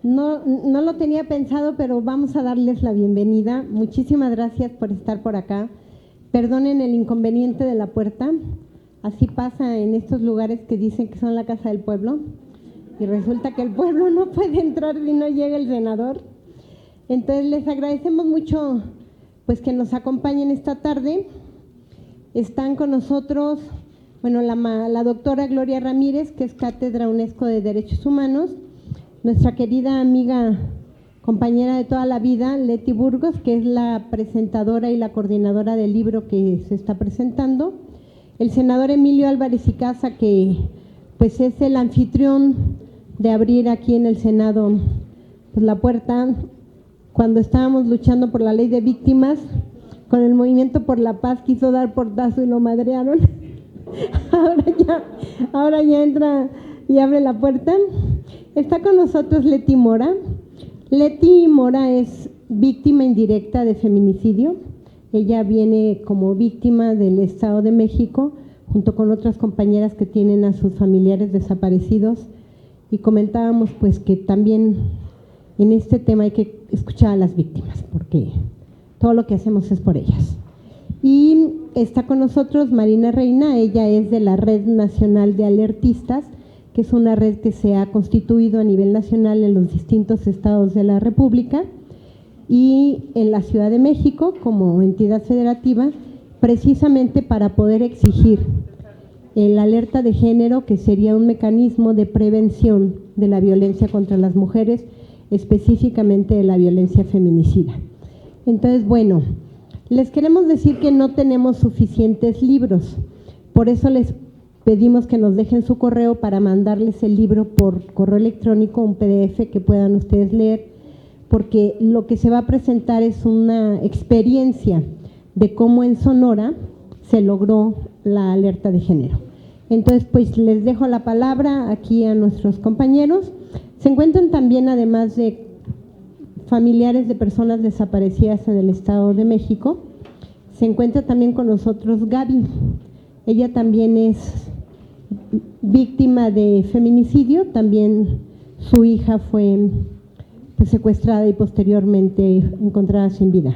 No lo tenía pensado, pero vamos a darles la bienvenida. Muchísimas gracias por estar por acá. Perdonen el inconveniente de la puerta. Así pasa en estos lugares que dicen que son la casa del pueblo. Y resulta que el pueblo no puede entrar si no llega el senador. Entonces les agradecemos mucho pues que nos acompañen esta tarde. Están con nosotros, bueno, la doctora Gloria Ramírez, que es cátedra UNESCO de Derechos Humanos, nuestra querida amiga, compañera de toda la vida, Leti Burgos, que es la presentadora y la coordinadora del libro que se está presentando, el senador Emilio Álvarez y Casa, que pues es el anfitrión de abrir aquí en el Senado pues, la puerta cuando estábamos luchando por la ley de víctimas. Con el Movimiento por la Paz quiso dar portazo y lo madrearon. ahora ya entra y abre la puerta. Está con nosotros Leti Mora. Leti Mora es víctima indirecta de feminicidio. Ella viene como víctima del Estado de México, junto con otras compañeras que tienen a sus familiares desaparecidos. Y comentábamos pues que también en este tema hay que escuchar a las víctimas, porque todo lo que hacemos es por ellas. Y está con nosotros Marina Reina. Ella es de la Red Nacional de Alertistas, que es una red que se ha constituido a nivel nacional en los distintos estados de la República y en la Ciudad de México como entidad federativa, precisamente para poder exigir la alerta de género, que sería un mecanismo de prevención de la violencia contra las mujeres, específicamente de la violencia feminicida. Entonces, bueno, les queremos decir que no tenemos suficientes libros, por eso les pedimos que nos dejen su correo para mandarles el libro por correo electrónico, un PDF que puedan ustedes leer, porque lo que se va a presentar es una experiencia de cómo en Sonora se logró la alerta de género. Entonces, pues les dejo la palabra aquí a nuestros compañeros. Se encuentran también, además de familiares de personas desaparecidas en el Estado de México, se encuentra también con nosotros Gaby. Ella también es víctima de feminicidio, también su hija fue secuestrada y posteriormente encontrada sin vida,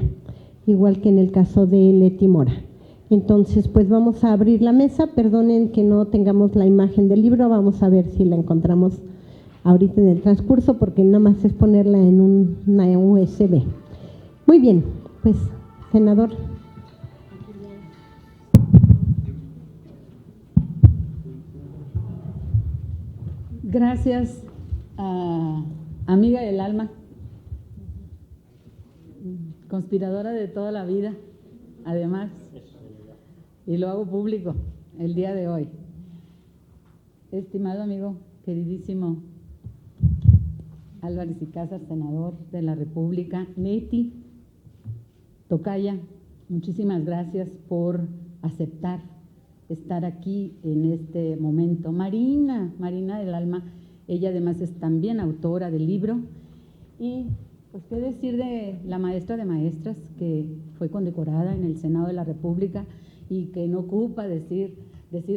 igual que en el caso de Leti Mora. Entonces, pues vamos a abrir la mesa. Perdonen que no tengamos la imagen del libro, vamos a ver si la encontramos ahorita en el transcurso, porque nada más es ponerla en una USB. Muy bien, pues, senador. Gracias, amiga del alma, conspiradora de toda la vida, además, y lo hago público el día de hoy. Estimado amigo, queridísimo Álvarez y Casas, senador de la República, Leti, tocaya, muchísimas gracias por aceptar estar aquí en este momento. Marina del alma, ella además es también autora del libro. Y pues qué decir de la maestra de maestras, que fue condecorada en el Senado de la República y que no ocupa decir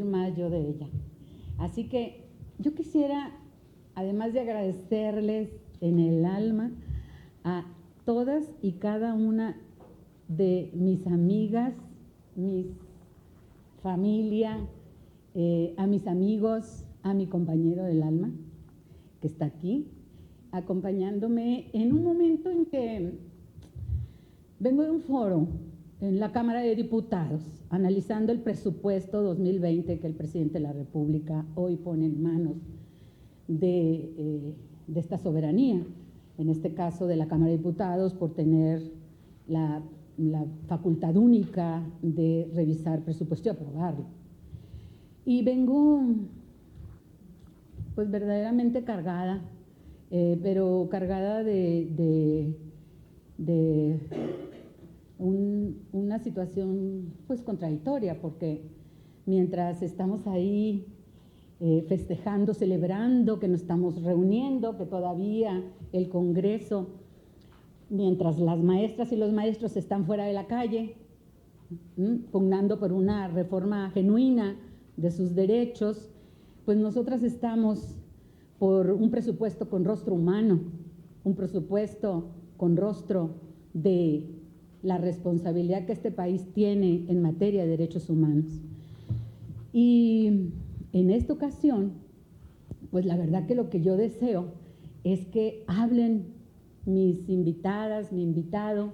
más yo de ella. Así que yo quisiera, además de agradecerles en el alma a todas y cada una de mis amigas, mis familia, a mis amigos, a mi compañero del alma, que está aquí, acompañándome en un momento en que vengo de un foro en la Cámara de Diputados, analizando el presupuesto 2020 que el presidente de la República hoy pone en manos de esta soberanía, en este caso de la Cámara de Diputados, por tener la facultad única de revisar presupuesto y aprobarlo. Y vengo pues verdaderamente cargada, pero cargada de una situación pues contradictoria, porque mientras estamos ahí festejando, celebrando que nos estamos reuniendo, que todavía el Congreso, mientras las maestras y los maestros están fuera de la calle, pugnando por una reforma genuina de sus derechos, pues nosotras estamos por un presupuesto con rostro humano, un presupuesto con rostro de la responsabilidad que este país tiene en materia de derechos humanos. Y en esta ocasión, pues la verdad que lo que yo deseo es que hablen mis invitadas, mi invitado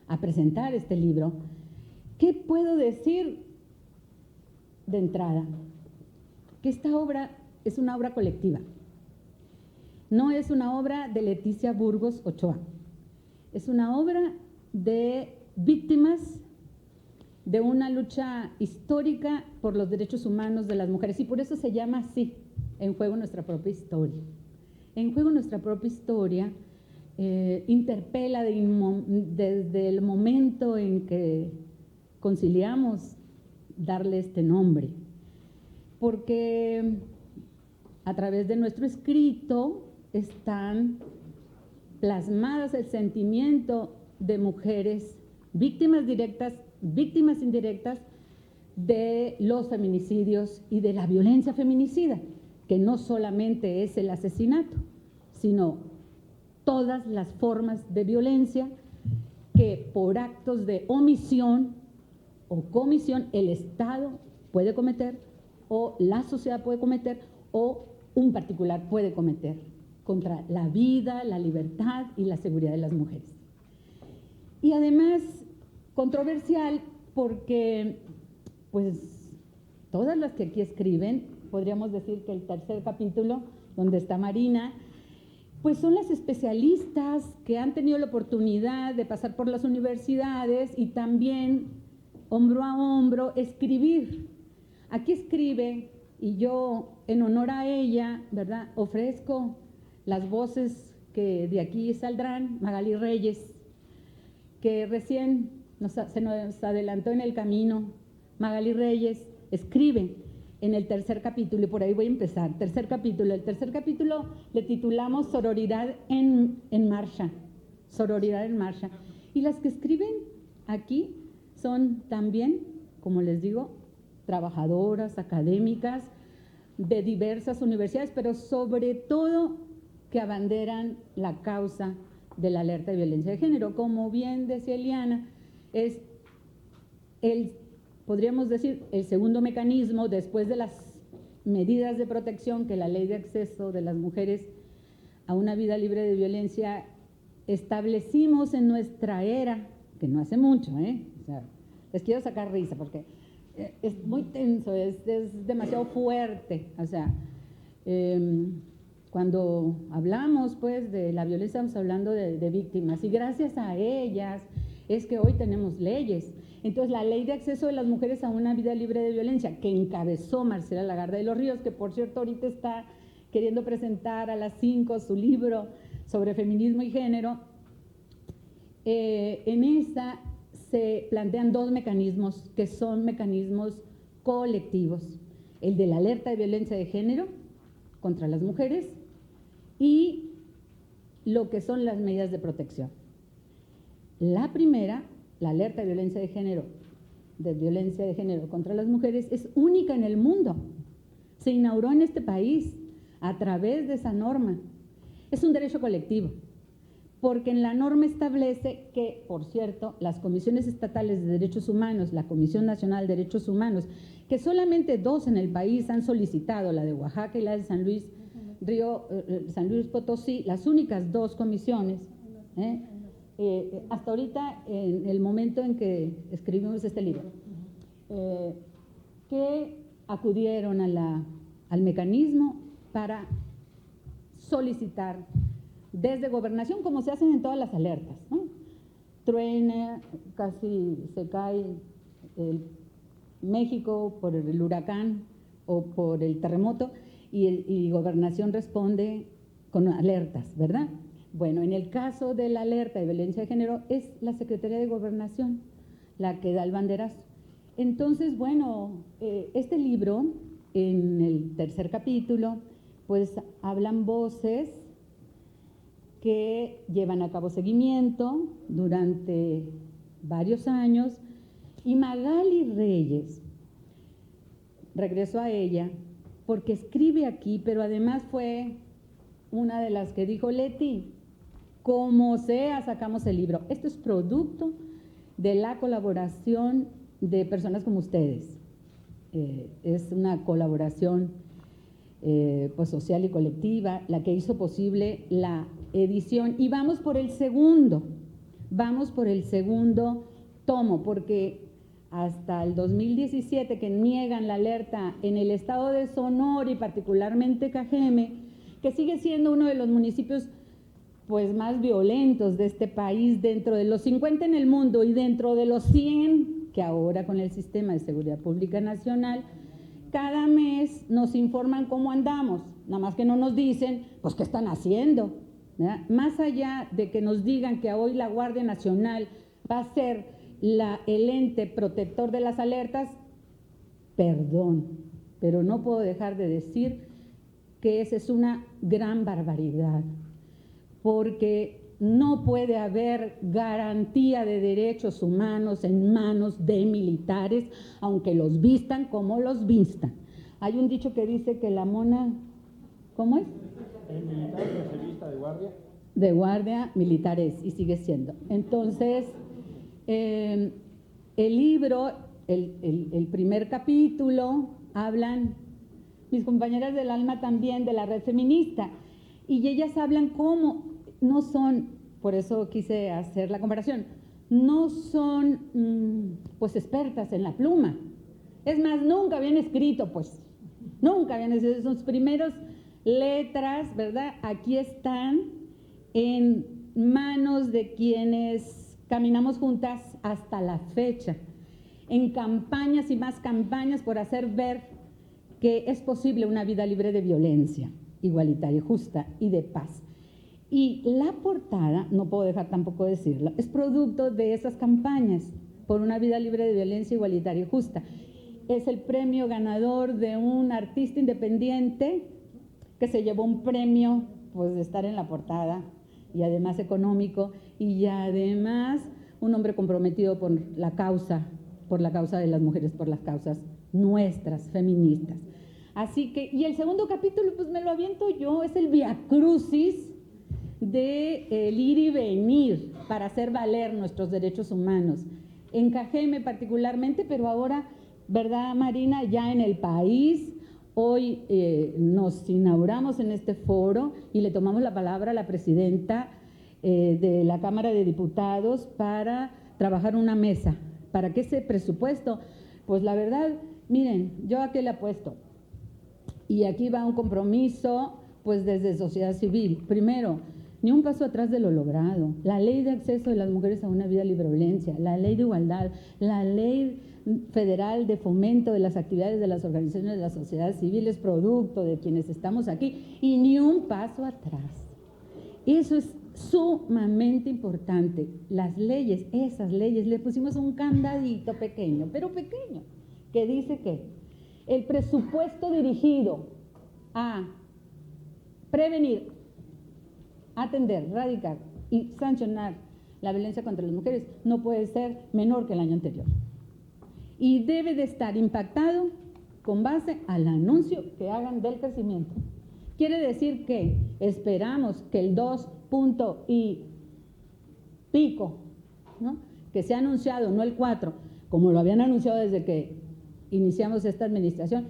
a presentar este libro. ¿Qué puedo decir de entrada? Que esta obra es una obra colectiva. No es una obra de Leticia Burgos Ochoa. Es una obra de víctimas de una lucha histórica por los derechos humanos de las mujeres. Y por eso se llama así, En Juego Nuestra Propia Historia. En Juego Nuestra Propia Historia interpela desde el momento en que conciliamos darle este nombre. Porque a través de nuestro escrito están plasmadas el sentimiento de mujeres víctimas directas, víctimas indirectas de los feminicidios y de la violencia feminicida, que no solamente es el asesinato, sino todas las formas de violencia que por actos de omisión o comisión el Estado puede cometer, o la sociedad puede cometer, o un particular puede cometer contra la vida, la libertad y la seguridad de las mujeres. Y además, controversial porque, pues, todas las que aquí escriben, podríamos decir que el tercer capítulo, donde está Marina, pues son las especialistas que han tenido la oportunidad de pasar por las universidades y también, hombro a hombro, escribir. Aquí escribe, y yo, en honor a ella, ¿verdad?, ofrezco las voces que de aquí saldrán. Magali Reyes, que recién se nos adelantó en el camino. Magali Reyes escribe en el tercer capítulo, y por ahí voy a empezar. Tercer capítulo. El tercer capítulo le titulamos Sororidad en Marcha. Sororidad en Marcha. Y las que escriben aquí son también, como les digo, trabajadoras, académicas de diversas universidades, pero sobre todo que abanderan la causa de la alerta de violencia de género. Como bien decía Eliana, es podríamos decir, el segundo mecanismo después de las medidas de protección que la Ley de Acceso de las Mujeres a una Vida Libre de Violencia establecimos en nuestra era, que no hace mucho, o sea, les quiero sacar risa porque es muy tenso, es demasiado fuerte. O sea, cuando hablamos pues de la violencia, estamos hablando de víctimas, y gracias a ellas es que hoy tenemos leyes. Entonces, la Ley de Acceso de las Mujeres a una Vida Libre de Violencia, que encabezó Marcela Lagarde de los Ríos, que por cierto ahorita está queriendo presentar a las 5 su libro sobre feminismo y género, en esa se plantean dos mecanismos que son mecanismos colectivos: el de la alerta de violencia de género contra las mujeres y lo que son las medidas de protección. La primera, la alerta de violencia de género contra las mujeres, es única en el mundo. Se inauguró en este país a través de esa norma. Es un derecho colectivo, porque en la norma establece que, por cierto, las comisiones estatales de derechos humanos, la Comisión Nacional de Derechos Humanos, que solamente 2 en el país han solicitado, la de Oaxaca y la de San Luis Potosí, las únicas 2 comisiones, hasta ahorita, en el momento en que escribimos este libro, que acudieron al mecanismo para solicitar desde Gobernación, como se hacen en todas las alertas, ¿no? Truena, casi se cae México por el huracán o por el terremoto, y Gobernación responde con alertas, ¿verdad? Bueno, en el caso de la alerta de violencia de género es la Secretaría de Gobernación la que da el banderazo. Entonces, bueno, este libro, en el tercer capítulo, pues hablan voces que llevan a cabo seguimiento durante varios años, y Magali Reyes, regreso a ella, porque escribe aquí, pero además fue una de las que dijo: Leti, como sea, sacamos el libro. Esto es producto de la colaboración de personas como ustedes. Es una colaboración pues social y colectiva la que hizo posible la edición. Y vamos por el segundo tomo, porque hasta el 2017 que niegan la alerta en el estado de Sonora y particularmente Cajeme, que sigue siendo uno de los municipios pues más violentos de este país, dentro de los 50 en el mundo y dentro de los 100 que ahora con el Sistema de Seguridad Pública Nacional, cada mes nos informan cómo andamos, nada más que no nos dicen pues qué están haciendo, ¿verdad? Más allá de que nos digan que hoy la Guardia Nacional va a ser el ente protector de las alertas, perdón, pero no puedo dejar de decir que esa es una gran barbaridad, porque no puede haber garantía de derechos humanos en manos de militares, aunque los vistan como los vistan. Hay un dicho que dice que la mona, ¿cómo es? El militar que se vista de guardia. De guardia, militar es, y sigue siendo. Entonces, el libro, el primer capítulo, hablan mis compañeras del alma también de la red feminista, y ellas hablan cómo no son, por eso quise hacer la comparación, no son pues expertas en la pluma. Es más, nunca habían escrito, pues, nunca habían escrito sus primeros letras, ¿verdad? Aquí están en manos de quienes caminamos juntas hasta la fecha, en campañas y más campañas por hacer ver que es posible una vida libre de violencia, igualitaria, justa y de paz. Y la portada, no puedo dejar tampoco de decirlo, es producto de esas campañas por una vida libre de violencia, igualitaria y justa. Es el premio ganador de un artista independiente que se llevó un premio pues de estar en la portada, y además económico, y además un hombre comprometido por la causa de las mujeres, por las causas nuestras, feministas. Así que, y el segundo capítulo pues me lo aviento yo, es el viacrucis de el ir y venir para hacer valer nuestros derechos humanos, en Cajeme particularmente, pero ahora, ¿verdad, Marina?, ya en el país. Hoy nos inauguramos en este foro y le tomamos la palabra a la presidenta de la Cámara de Diputados para trabajar una mesa, para que ese presupuesto, pues la verdad, miren, yo a qué le apuesto, y aquí va un compromiso pues desde sociedad civil. Primero, ni un paso atrás de lo logrado. La ley de acceso de las mujeres a una vida libre de violencia, la ley de igualdad, la ley federal de fomento de las actividades de las organizaciones de la sociedad civil es producto de quienes estamos aquí, y ni un paso atrás. Eso es sumamente importante. Las leyes, esas leyes, le pusimos un candadito pequeño, pero pequeño, que dice que el presupuesto dirigido a prevenir, atender, erradicar y sancionar la violencia contra las mujeres no puede ser menor que el año anterior. Y debe de estar impactado con base al anuncio que hagan del crecimiento. Quiere decir que esperamos que el 2 punto y pico, ¿no?, que se ha anunciado, no el 4, como lo habían anunciado desde que iniciamos esta administración,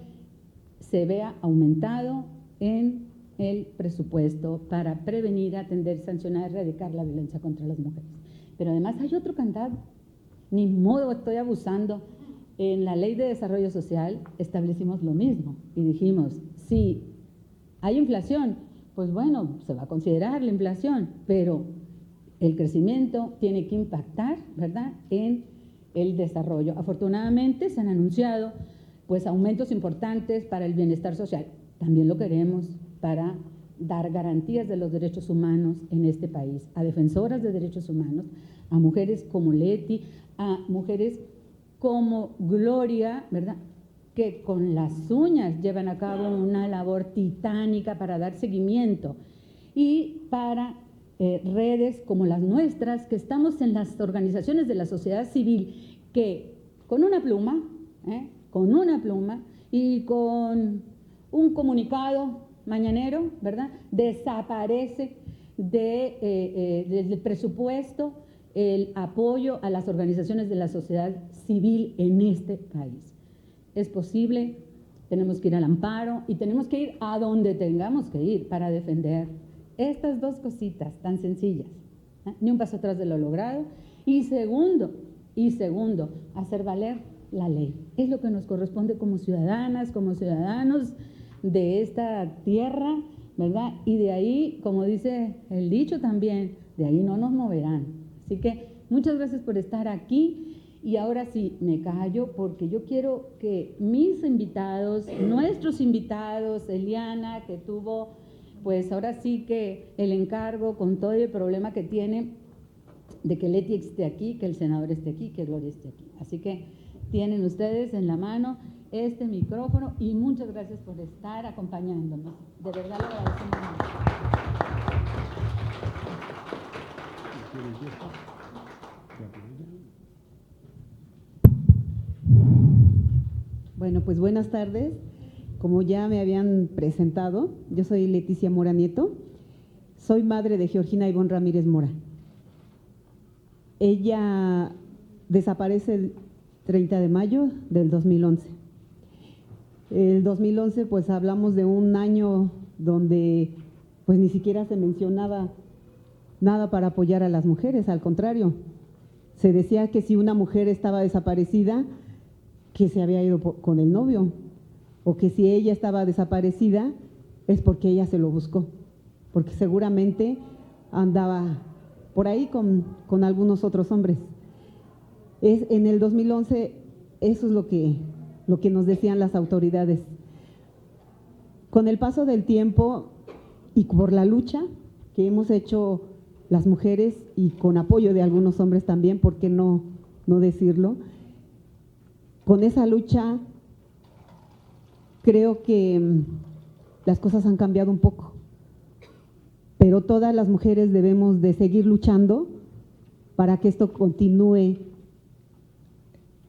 se vea aumentado en el presupuesto para prevenir, atender, sancionar, erradicar la violencia contra las mujeres. Pero además hay otro candado, ni modo, estoy abusando. En la Ley de Desarrollo Social establecimos lo mismo y dijimos, si hay inflación, pues bueno, se va a considerar la inflación, pero el crecimiento tiene que impactar, ¿verdad?, en el desarrollo. Afortunadamente se han anunciado pues aumentos importantes para el bienestar social. También lo queremos para dar garantías de los derechos humanos en este país, a defensoras de derechos humanos, a mujeres como Leti, a mujeres como Gloria, ¿verdad?, que con las uñas llevan a cabo una labor titánica para dar seguimiento, y para redes como las nuestras, que estamos en las organizaciones de la sociedad civil, que con una pluma y con un comunicado mañanero, ¿verdad?, desaparece desde el presupuesto, el apoyo a las organizaciones de la sociedad civil en este país. Es posible, tenemos que ir al amparo y tenemos que ir a donde tengamos que ir para defender estas dos cositas tan sencillas. Ni un paso atrás de lo logrado. Y segundo, hacer valer la ley. Es lo que nos corresponde como ciudadanas, como ciudadanos de esta tierra, ¿verdad? Y de ahí, como dice el dicho también, de ahí no nos moverán. Así que muchas gracias por estar aquí. Y ahora sí, me callo porque yo quiero que mis invitados, nuestros invitados, Eliana, que tuvo, pues ahora sí que el encargo con todo el problema que tiene de que Leti esté aquí, que el senador esté aquí, que Gloria esté aquí. Así que tienen ustedes en la mano este micrófono y muchas gracias por estar acompañándonos. De verdad lo agradecemos mucho. Bueno, pues buenas tardes. Como ya me habían presentado, yo soy Leticia Mora Nieto, soy madre de Georgina Ivonne Ramírez Mora. Ella desaparece el 30 de mayo del 2011. El 2011, pues hablamos de un año donde pues ni siquiera se mencionaba nada para apoyar a las mujeres, al contrario. Se decía que si una mujer estaba desaparecida, que se había ido con el novio, o que si ella estaba desaparecida es porque ella se lo buscó, porque seguramente andaba por ahí con algunos otros hombres. En el 2011 eso es lo que nos decían las autoridades. Con el paso del tiempo y por la lucha que hemos hecho las mujeres y con apoyo de algunos hombres también, ¿por qué no decirlo? Con esa lucha creo que las cosas han cambiado un poco, pero todas las mujeres debemos de seguir luchando para que esto continúe,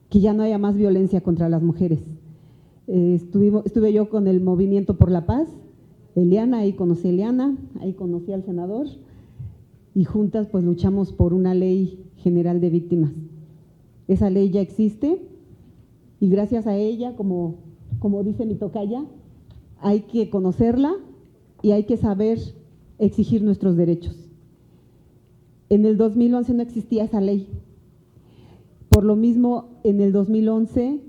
que ya no haya más violencia contra las mujeres. Estuve yo con el Movimiento por la Paz, Eliana, ahí conocí a Eliana, ahí conocí al senador, y juntas pues luchamos por una ley general de víctimas. Esa ley ya existe y gracias a ella, como dice mi tocaya, hay que conocerla y hay que saber exigir nuestros derechos. En el 2011 no existía esa ley. Por lo mismo, en el 2011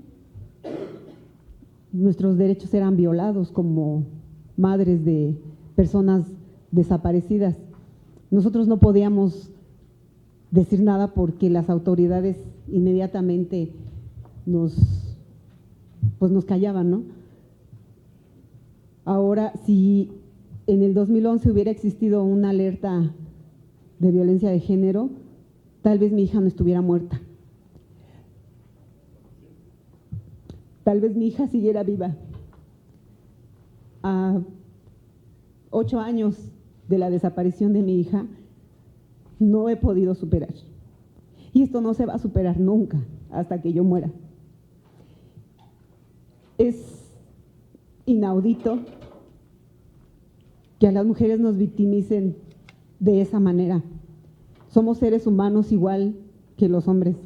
nuestros derechos eran violados como madres de personas desaparecidas. Nosotros no podíamos decir nada porque las autoridades inmediatamente nos callaban, ¿no? Ahora, si en el 2011 hubiera existido una alerta de violencia de género, tal vez mi hija no estuviera muerta. Tal vez mi hija siguiera viva. A 8 años de la desaparición de mi hija, no he podido superar. Y esto no se va a superar nunca hasta que yo muera. Es inaudito que a las mujeres nos victimicen de esa manera. Somos seres humanos igual que los hombres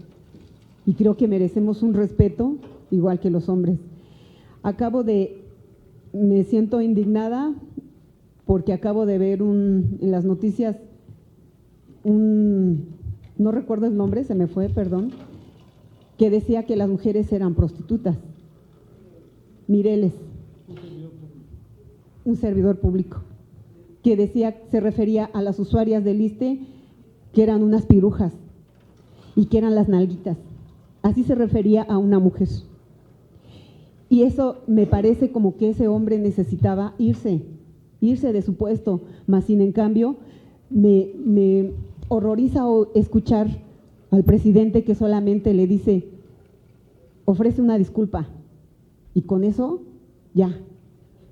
y creo que merecemos un respeto igual que los hombres. Me siento indignada porque acabo de ver en las noticias no recuerdo el nombre, se me fue, perdón, que decía que las mujeres eran prostitutas. Mireles, un servidor público, que decía, se refería a las usuarias del ISSSTE, que eran unas pirujas y que eran las nalguitas. Así se refería a una mujer. Y eso me parece como que ese hombre necesitaba irse de su puesto, mas sin en cambio me horroriza escuchar al presidente que solamente le dice, ofrece una disculpa, y con eso ya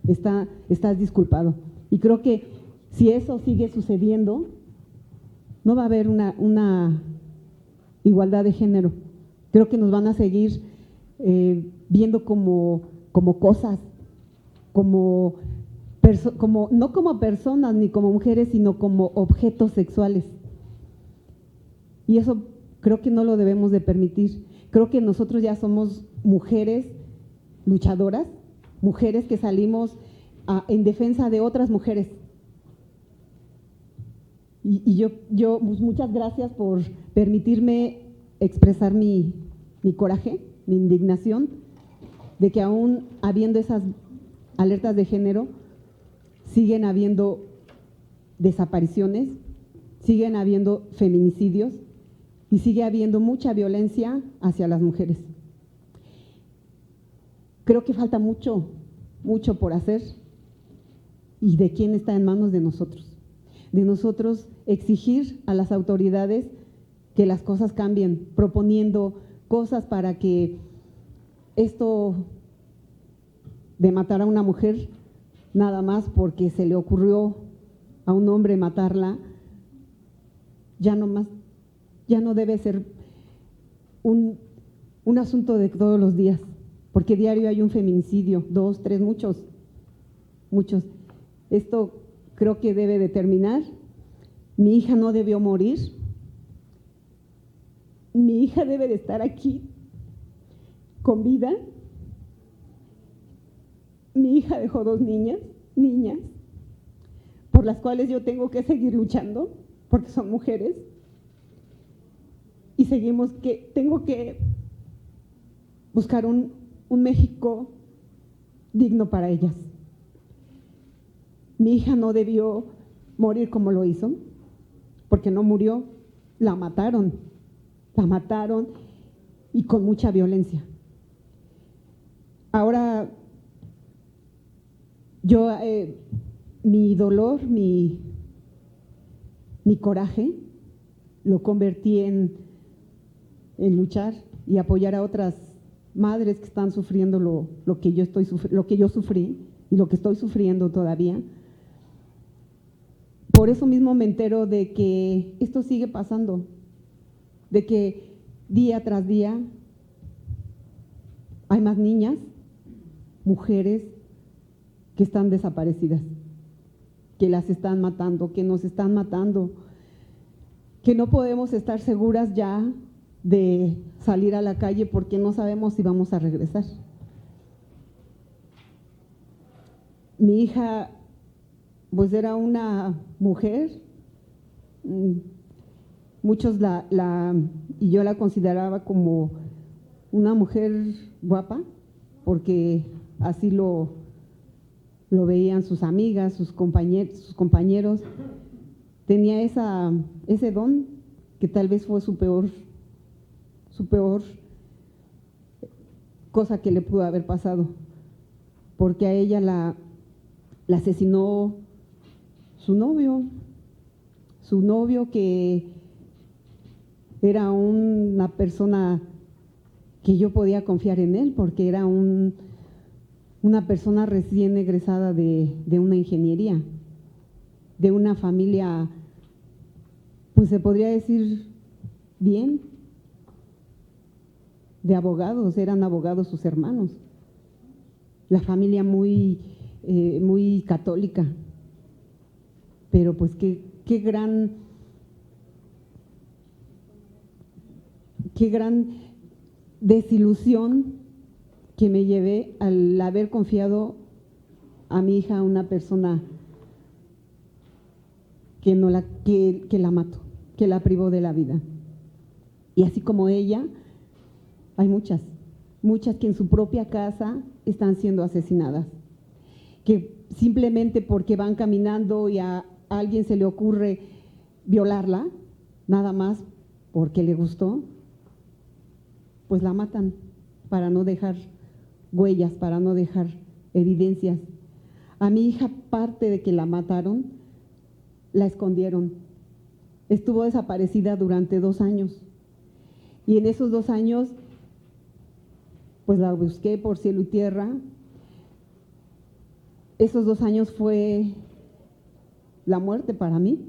estás disculpado. Y creo que si eso sigue sucediendo, no va a haber una igualdad de género. Creo que nos van a seguir viendo como cosas, como no como personas ni como mujeres, sino como objetos sexuales. Y eso creo que no lo debemos de permitir. Creo que nosotros ya somos mujeres luchadoras, mujeres que salimos en defensa de otras mujeres. Y yo pues, muchas gracias por permitirme expresar mi coraje, mi indignación, de que aún habiendo esas alertas de género, siguen habiendo desapariciones, siguen habiendo feminicidios y sigue habiendo mucha violencia hacia las mujeres. Creo que falta mucho, mucho por hacer y de quién está en manos de nosotros. De nosotros exigir a las autoridades que las cosas cambien, proponiendo cosas para que esto de matar a una mujer nada más porque se le ocurrió a un hombre matarla, ya no debe ser un asunto de todos los días, porque diario hay un feminicidio, 2, 3, muchos. Esto creo que debe de terminar. Mi hija no debió morir. Mi hija debe de estar aquí con vida. Mi hija dejó 2 niñas, por las cuales yo tengo que seguir luchando, porque son mujeres. Y tengo que buscar un México digno para ellas. Mi hija no debió morir como lo hizo, porque no murió, la mataron y con mucha violencia. Ahora, yo, mi dolor, mi coraje, lo convertí en luchar y apoyar a otras madres que están sufriendo lo que yo sufrí y lo que estoy sufriendo todavía. Por eso mismo me entero de que esto sigue pasando, de que día tras día hay más niñas, mujeres que están desaparecidas, que las están matando, que nos están matando, que no podemos estar seguras ya de salir a la calle porque no sabemos si vamos a regresar. Mi hija pues era una mujer, muchos y yo la consideraba como una mujer guapa, porque así lo veían sus amigas, sus compañeros. Tenía ese don que tal vez fue su peor cosa que le pudo haber pasado, porque a ella la asesinó su novio que era una persona que yo podía confiar en él, porque era una persona recién egresada de una ingeniería, de una familia, pues se podría decir bien, de abogados, eran abogados sus hermanos, la familia muy católica, pero pues qué gran desilusión que me llevé al haber confiado a mi hija a una persona que la mató, que la privó de la vida. Y así como ella, hay muchas que en su propia casa están siendo asesinadas, que simplemente porque van caminando y a alguien se le ocurre violarla, nada más porque le gustó, pues la matan para no dejar huellas, para no dejar evidencias. A mi hija, parte de que la mataron, la escondieron. Estuvo desaparecida durante 2 años. Y en esos 2 años, pues la busqué por cielo y tierra. Esos 2 años fue la muerte para mí.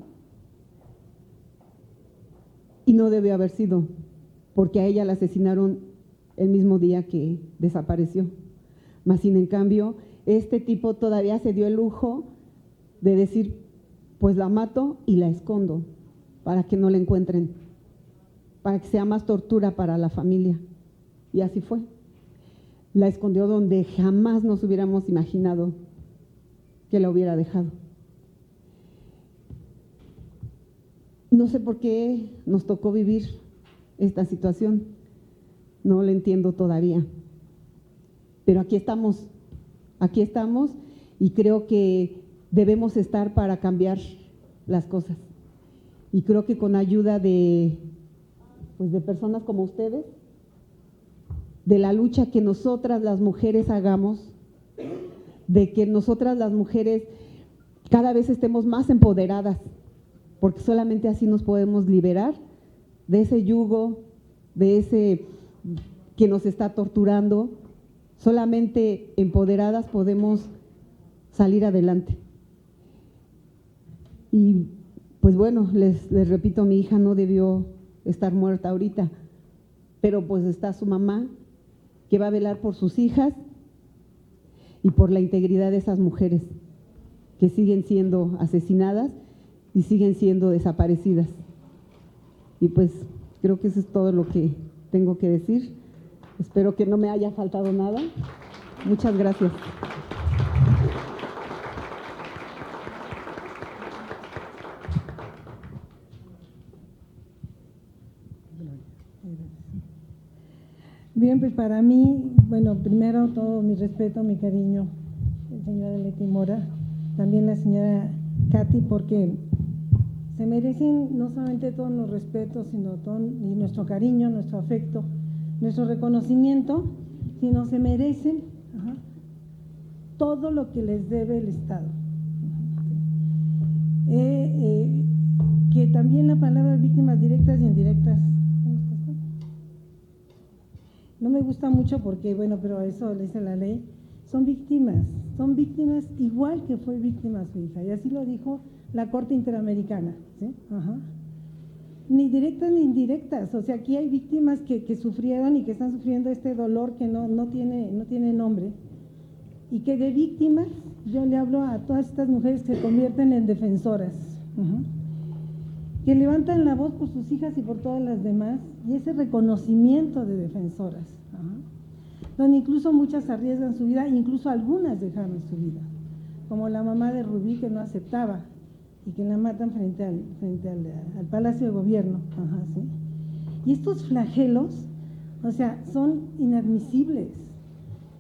Y no debió haber sido, porque a ella la asesinaron el mismo día que desapareció. Mas, sin en cambio, este tipo todavía se dio el lujo de decir, pues la mato y la escondo para que no la encuentren, para que sea más tortura para la familia. Y así fue. La escondió donde jamás nos hubiéramos imaginado que la hubiera dejado. No sé por qué nos tocó vivir esta situación, no lo entiendo todavía, pero aquí estamos y creo que debemos estar para cambiar las cosas. Y creo que con ayuda de personas como ustedes, de la lucha que nosotras las mujeres hagamos, de que nosotras las mujeres cada vez estemos más empoderadas, porque solamente así nos podemos liberar de ese yugo, de ese que nos está torturando. Solamente empoderadas podemos salir adelante. Y pues bueno, les repito, mi hija no debió estar muerta ahorita, pero pues está su mamá, que va a velar por sus hijas y por la integridad de esas mujeres que siguen siendo asesinadas y siguen siendo desaparecidas. Y pues creo que eso es todo lo que tengo que decir. Espero que no me haya faltado nada. Muchas gracias. Bien, pues para mí, bueno, primero todo mi respeto, mi cariño, señora Leti Mora, también la señora Katy, porque se merecen no solamente todos los respetos, sino todo y nuestro cariño, nuestro afecto, nuestro reconocimiento, sino se merecen todo lo que les debe el Estado. Que también la palabra víctimas directas y indirectas no me gusta mucho porque, bueno, pero eso le dice la ley, son víctimas igual que fue víctima su hija, y así lo dijo la Corte Interamericana, ¿sí? Ni directas ni indirectas, o sea, aquí hay víctimas que sufrieron y que están sufriendo este dolor que no tiene nombre, y que de víctimas yo le hablo a todas estas mujeres que se convierten en defensoras, que levantan la voz por sus hijas y por todas las demás, y ese reconocimiento de defensoras, donde incluso muchas arriesgan su vida, incluso algunas dejaron su vida, como la mamá de Rubí, que no aceptaba y que la matan frente al Palacio de Gobierno. ¿Sí? Y estos flagelos, o sea, son inadmisibles.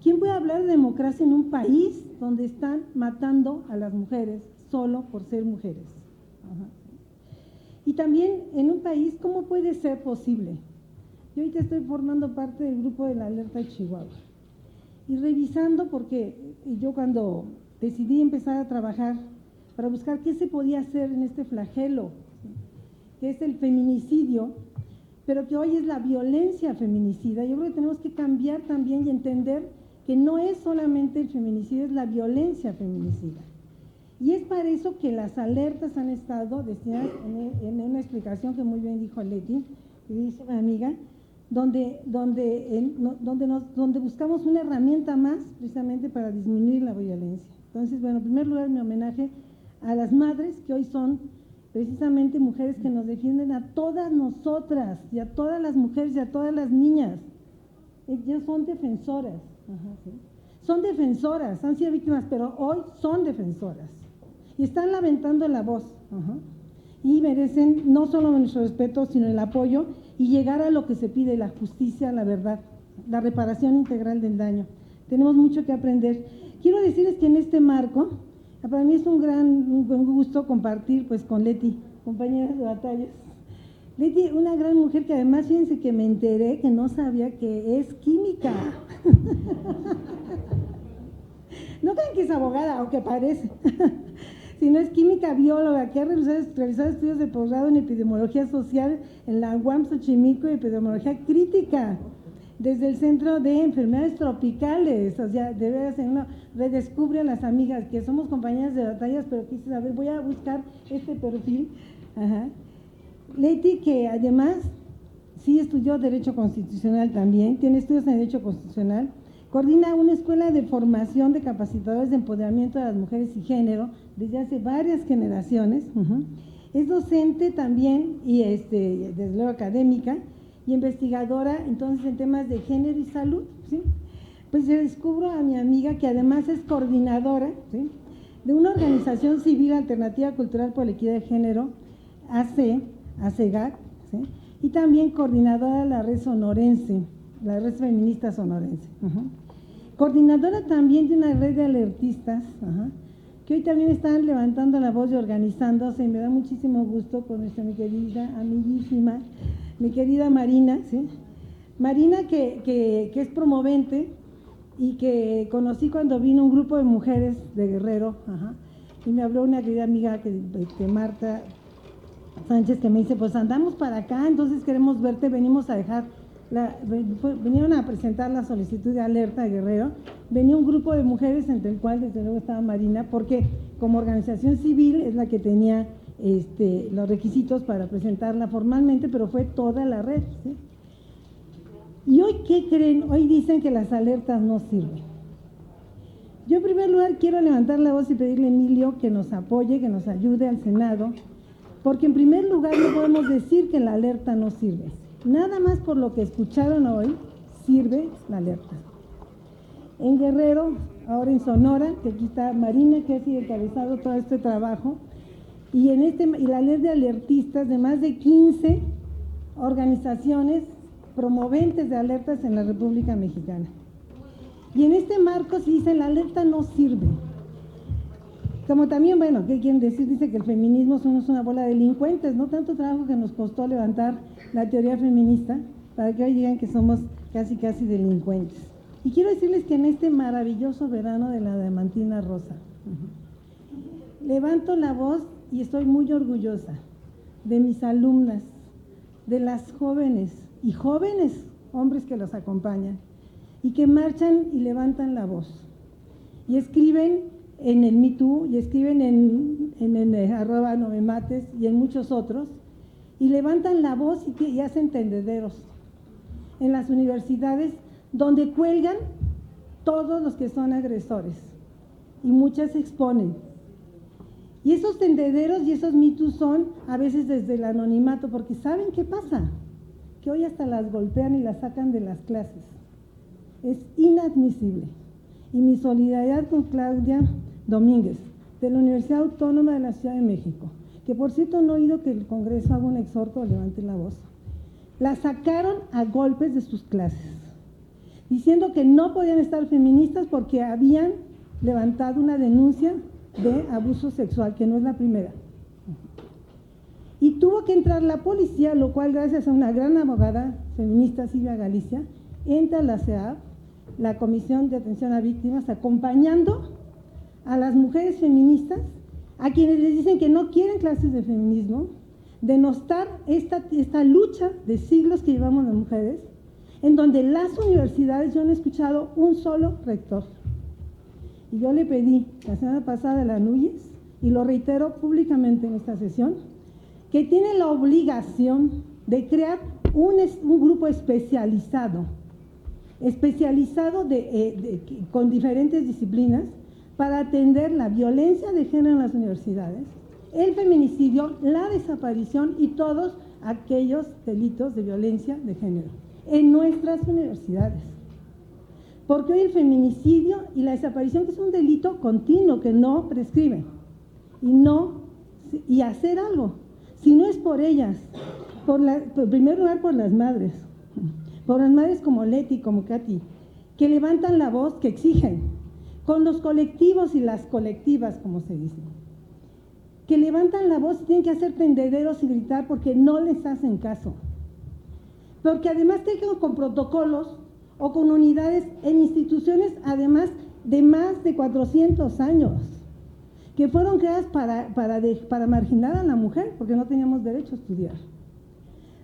¿Quién puede hablar de democracia en un país donde están matando a las mujeres solo por ser mujeres? Y también en un país, ¿cómo puede ser posible? Yo ahorita estoy formando parte del grupo de la Alerta de Chihuahua y revisando, porque yo cuando decidí empezar a trabajar para buscar qué se podía hacer en este flagelo, que es el feminicidio, pero que hoy es la violencia feminicida, yo creo que tenemos que cambiar también y entender que no es solamente el feminicidio, es la violencia feminicida. Y es para eso que las alertas han estado destinadas en una explicación que muy bien dijo Leti, que dice una amiga, donde buscamos una herramienta más precisamente para disminuir la violencia. Entonces, bueno, en primer lugar, mi homenaje a las madres que hoy son precisamente mujeres que nos defienden a todas nosotras y a todas las mujeres y a todas las niñas. Ellas son defensoras, ¿sí? Son defensoras, han sido víctimas, pero hoy son defensoras y están levantando la voz, y merecen no solo nuestro respeto, sino el apoyo y llegar a lo que se pide, la justicia, la verdad, la reparación integral del daño. Tenemos mucho que aprender. Quiero decirles que en este marco, para mí es un buen gusto compartir pues con Leti, compañera de batallas. Leti, una gran mujer que además, fíjense que me enteré que no sabía que es química. No crean que es abogada, aunque parece, sino es química bióloga, que ha realizado estudios de posgrado en epidemiología social en la UAM Xochimilco y epidemiología crítica, desde el Centro de Enfermedades Tropicales. O sea, de veras, uno redescubre a las amigas que somos compañeras de batallas, pero quise saber, voy a buscar este perfil. Leti, que además sí estudió Derecho Constitucional también, tiene estudios en Derecho Constitucional, Coordina una escuela de formación de capacitadores de empoderamiento de las mujeres y género desde hace varias generaciones. Es docente también y desde luego académica y investigadora entonces en temas de género y salud, ¿sí? Pues yo descubro a mi amiga que además es coordinadora, ¿sí?, de una organización civil alternativa cultural por la equidad de género, ACEGAC, ¿sí?, y también coordinadora de la red sonorense, la red feminista sonorense. Coordinadora también de una red de alertistas, que hoy también están levantando la voz y organizándose, y me da muchísimo gusto con nuestra mi querida, amiguísima, mi querida Marina, ¿sí? Marina que es promovente y que conocí cuando vino un grupo de mujeres de Guerrero, y me habló una querida amiga que Marta Sánchez, que me dice, pues andamos para acá, entonces queremos verte, venimos a dejar, vinieron a presentar la solicitud de alerta de Guerrero, venía un grupo de mujeres, entre el cual desde luego estaba Marina, porque como organización civil es la que tenía los requisitos para presentarla formalmente, pero fue toda la red, ¿sí? Y hoy, ¿qué creen? Hoy dicen que las alertas no sirven. Yo en primer lugar quiero levantar la voz y pedirle a Emilio que nos apoye, que nos ayude al Senado, porque en primer lugar no podemos decir que la alerta no sirve. Nada más por lo que escucharon hoy, sirve la alerta. En Guerrero, ahora en Sonora, que aquí está Marina, que ha sido encabezado todo este trabajo, y la red de alertistas de más de 15 organizaciones promoventes de alertas en la República Mexicana. Y en este marco se dice, la alerta no sirve. Como también, bueno, ¿qué quieren decir? Dice que el feminismo somos una bola de delincuentes, no tanto trabajo que nos costó levantar la teoría feminista, para que hoy digan que somos casi delincuentes. Y quiero decirles que en este maravilloso verano de la Diamantina Rosa, levanto la voz y estoy muy orgullosa de mis alumnas, de las jóvenes y jóvenes hombres que los acompañan y que marchan y levantan la voz y escriben en el Me Too y escriben en @nomemates y en muchos otros, y levantan la voz y hacen tendederos en las universidades donde cuelgan todos los que son agresores y muchas se exponen. Y esos tendederos y esos Me Too son a veces desde el anonimato, porque ¿saben qué pasa? Que hoy hasta las golpean y las sacan de las clases. Es inadmisible. Y mi solidaridad con Claudia Domínguez, de la Universidad Autónoma de la Ciudad de México, que por cierto no he oído que el Congreso haga un exhorto o levante la voz. La sacaron a golpes de sus clases, diciendo que no podían estar feministas porque habían levantado una denuncia de abuso sexual, que no es la primera. Y tuvo que entrar la policía, lo cual gracias a una gran abogada feminista, Silvia Galicia, entra la CEAV, la Comisión de Atención a Víctimas, acompañando a las mujeres feministas, a quienes les dicen que no quieren clases de feminismo, denostar esta lucha de siglos que llevamos las mujeres, en donde las universidades, yo no he escuchado un solo rector. Y yo le pedí la semana pasada a la NUYES, y lo reitero públicamente en esta sesión, que tiene la obligación de crear un grupo especializado con diferentes disciplinas para atender la violencia de género en las universidades, el feminicidio, la desaparición y todos aquellos delitos de violencia de género en nuestras universidades. Porque hoy el feminicidio y la desaparición, que es un delito continuo que no prescribe, y hacer algo, si no es por ellas, en primer lugar por las madres como Leti, como Katy, que levantan la voz, que exigen, con los colectivos y las colectivas, como se dice, que levantan la voz y tienen que hacer tendederos y gritar porque no les hacen caso. Porque además tienen que con protocolos o con unidades en instituciones, además de más de 400 años, que fueron creadas para marginar a la mujer, porque no teníamos derecho a estudiar.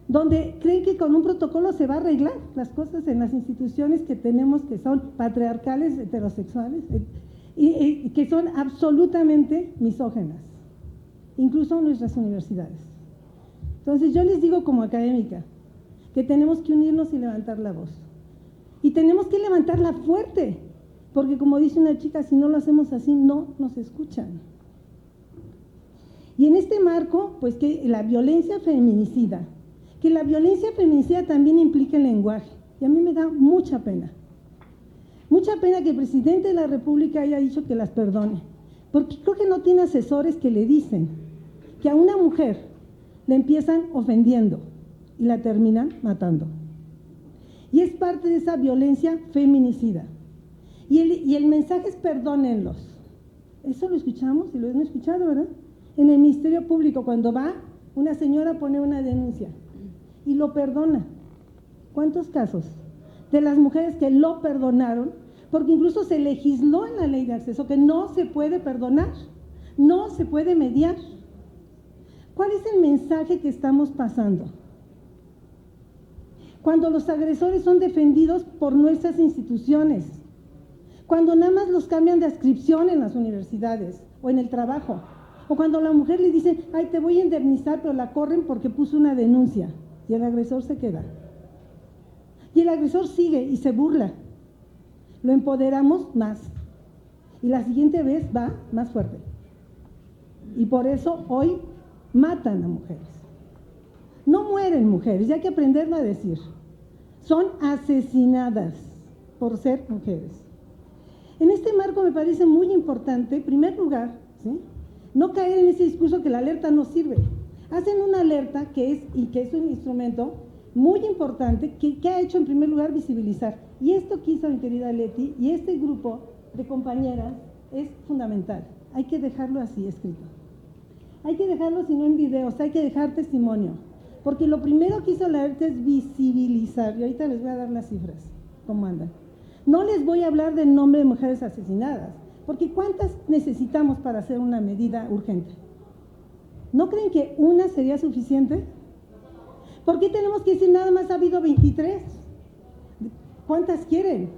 Donde creen que con un protocolo se va a arreglar las cosas en las instituciones que tenemos, que son patriarcales, heterosexuales, y que son absolutamente misóginas, incluso nuestras universidades. Entonces yo les digo como académica, que tenemos que unirnos y levantar la voz. Y tenemos que levantarla fuerte, porque como dice una chica, si no lo hacemos así, no nos escuchan. Y en este marco, pues que la violencia feminicida también implica el lenguaje. Y a mí me da mucha pena que el presidente de la República haya dicho que las perdone, porque creo que no tiene asesores que le dicen que a una mujer le empiezan ofendiendo y la terminan matando. Y es parte de esa violencia feminicida. Y el mensaje es perdónenlos. Eso lo escuchamos y lo hemos escuchado, ¿verdad? En el Ministerio Público, cuando va una señora a poner una denuncia y lo perdona. ¿Cuántos casos de las mujeres que lo perdonaron? Porque incluso se legisló en la ley de acceso que no se puede perdonar, no se puede mediar. ¿Cuál es el mensaje que estamos pasando? Cuando los agresores son defendidos por nuestras instituciones, cuando nada más los cambian de adscripción en las universidades o en el trabajo, o cuando a la mujer le dicen, ay, te voy a indemnizar, pero la corren porque puso una denuncia, y el agresor se queda. Y el agresor sigue y se burla. Lo empoderamos más. Y la siguiente vez va más fuerte. Y por eso hoy matan a mujeres. No mueren mujeres, ya hay que aprenderlo a decir. Son asesinadas por ser mujeres. En este marco me parece muy importante, en primer lugar, ¿sí?, no caer en ese discurso que la alerta no sirve. Hacen una alerta que es un instrumento muy importante que ha hecho en primer lugar visibilizar. Y esto que hizo mi querida Leti y este grupo de compañeras es fundamental. Hay que dejarlo así escrito. Hay que dejarlo, si no en videos, hay que dejar testimonio. Porque lo primero que hizo la alerta es visibilizar. Y ahorita les voy a dar las cifras, cómo andan. No les voy a hablar del nombre de mujeres asesinadas, porque ¿cuántas necesitamos para hacer una medida urgente? ¿No creen que una sería suficiente? ¿Por qué tenemos que decir nada más ha habido 23? ¿Cuántas quieren?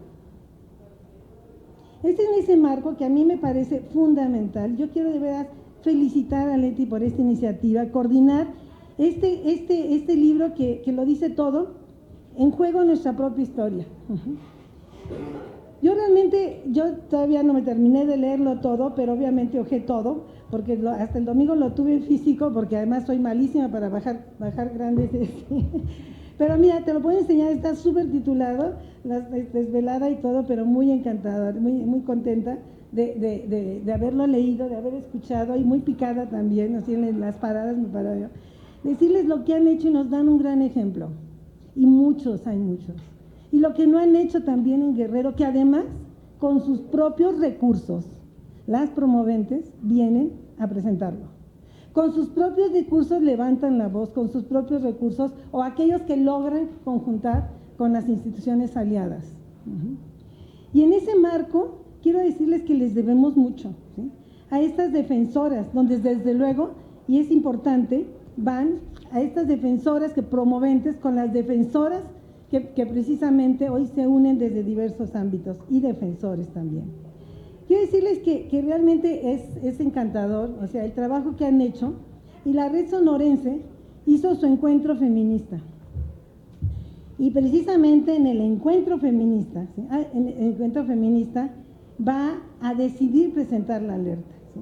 Es en ese marco que a mí me parece fundamental. Yo quiero de verdad felicitar a Leti por esta iniciativa, coordinar este libro que lo dice todo, En juego nuestra propia historia. Yo todavía no me terminé de leerlo todo, pero obviamente ojé todo, porque hasta el domingo lo tuve en físico, porque además soy malísima para bajar grandes. Pero mira, te lo puedo enseñar, está súper titulado, desvelada y todo, pero muy encantada, muy contenta de haberlo leído, de haber escuchado, y muy picada también, así en las paradas me paro yo. Decirles lo que han hecho y nos dan un gran ejemplo. Y hay muchos. Y lo que no han hecho también en Guerrero, que además, con sus propios recursos, las promoventes vienen a presentarlo. Con sus propios recursos levantan la voz, con sus propios recursos, o aquellos que logran conjuntar con las instituciones aliadas. Y en ese marco, quiero decirles que les debemos mucho, ¿sí?, a estas defensoras, donde desde luego, y es importante, van a estas defensoras que promoventes con las defensoras que precisamente hoy se unen desde diversos ámbitos, y defensores también. Quiero decirles que realmente es encantador, o sea, el trabajo que han hecho, y la Red Sonorense hizo su encuentro feminista. Y precisamente en el encuentro feminista, ¿sí?, va a decidir presentar la alerta, ¿sí?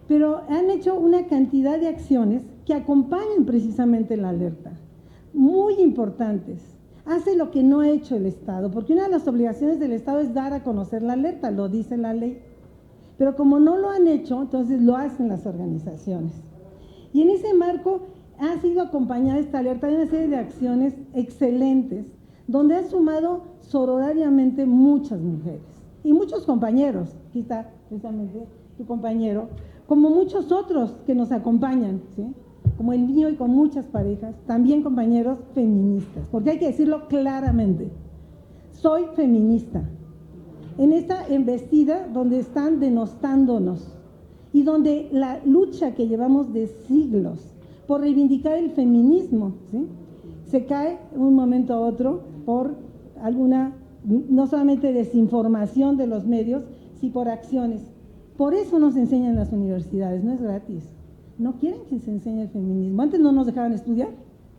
Pero han hecho una cantidad de acciones que acompañan precisamente la alerta, muy importantes. Hace lo que no ha hecho el Estado, porque una de las obligaciones del Estado es dar a conocer la alerta, lo dice la ley. Pero como no lo han hecho, entonces lo hacen las organizaciones. Y en ese marco ha sido acompañada esta alerta de una serie de acciones excelentes, donde han sumado sororariamente muchas mujeres y muchos compañeros. Aquí está precisamente tu compañero, como muchos otros que nos acompañan, ¿sí?, como el mío, y con muchas parejas, también compañeros feministas, porque hay que decirlo claramente, soy feminista, en esta embestida donde están denostándonos, y donde la lucha que llevamos de siglos por reivindicar el feminismo, ¿sí?, se cae de un momento a otro por alguna, no solamente desinformación de los medios, sino por acciones. Por eso nos enseñan las universidades, no es gratis. No quieren que se enseñe el feminismo. Antes no nos dejaban estudiar,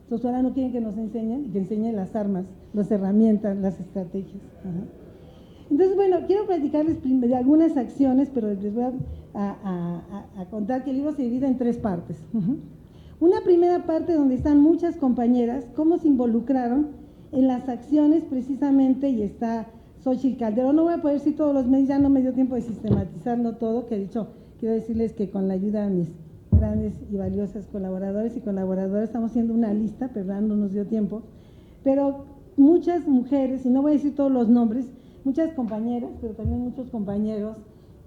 Entonces ahora no quieren que nos enseñen, que enseñen las armas, las herramientas, las estrategias. Ajá. Entonces, bueno, quiero platicarles de algunas acciones, pero les voy a contar que el libro se divide en 3 partes. Una primera parte donde están muchas compañeras, cómo se involucraron en las acciones precisamente, y está Xochitl Calderón. No voy a poder decir todos los medios, ya no me dio tiempo de sistematizarlo todo, que de hecho quiero decirles que con la ayuda de mis grandes y valiosas colaboradores y colaboradoras estamos haciendo una lista, pero no nos dio tiempo. Pero muchas mujeres, y no voy a decir todos los nombres, muchas compañeras, pero también muchos compañeros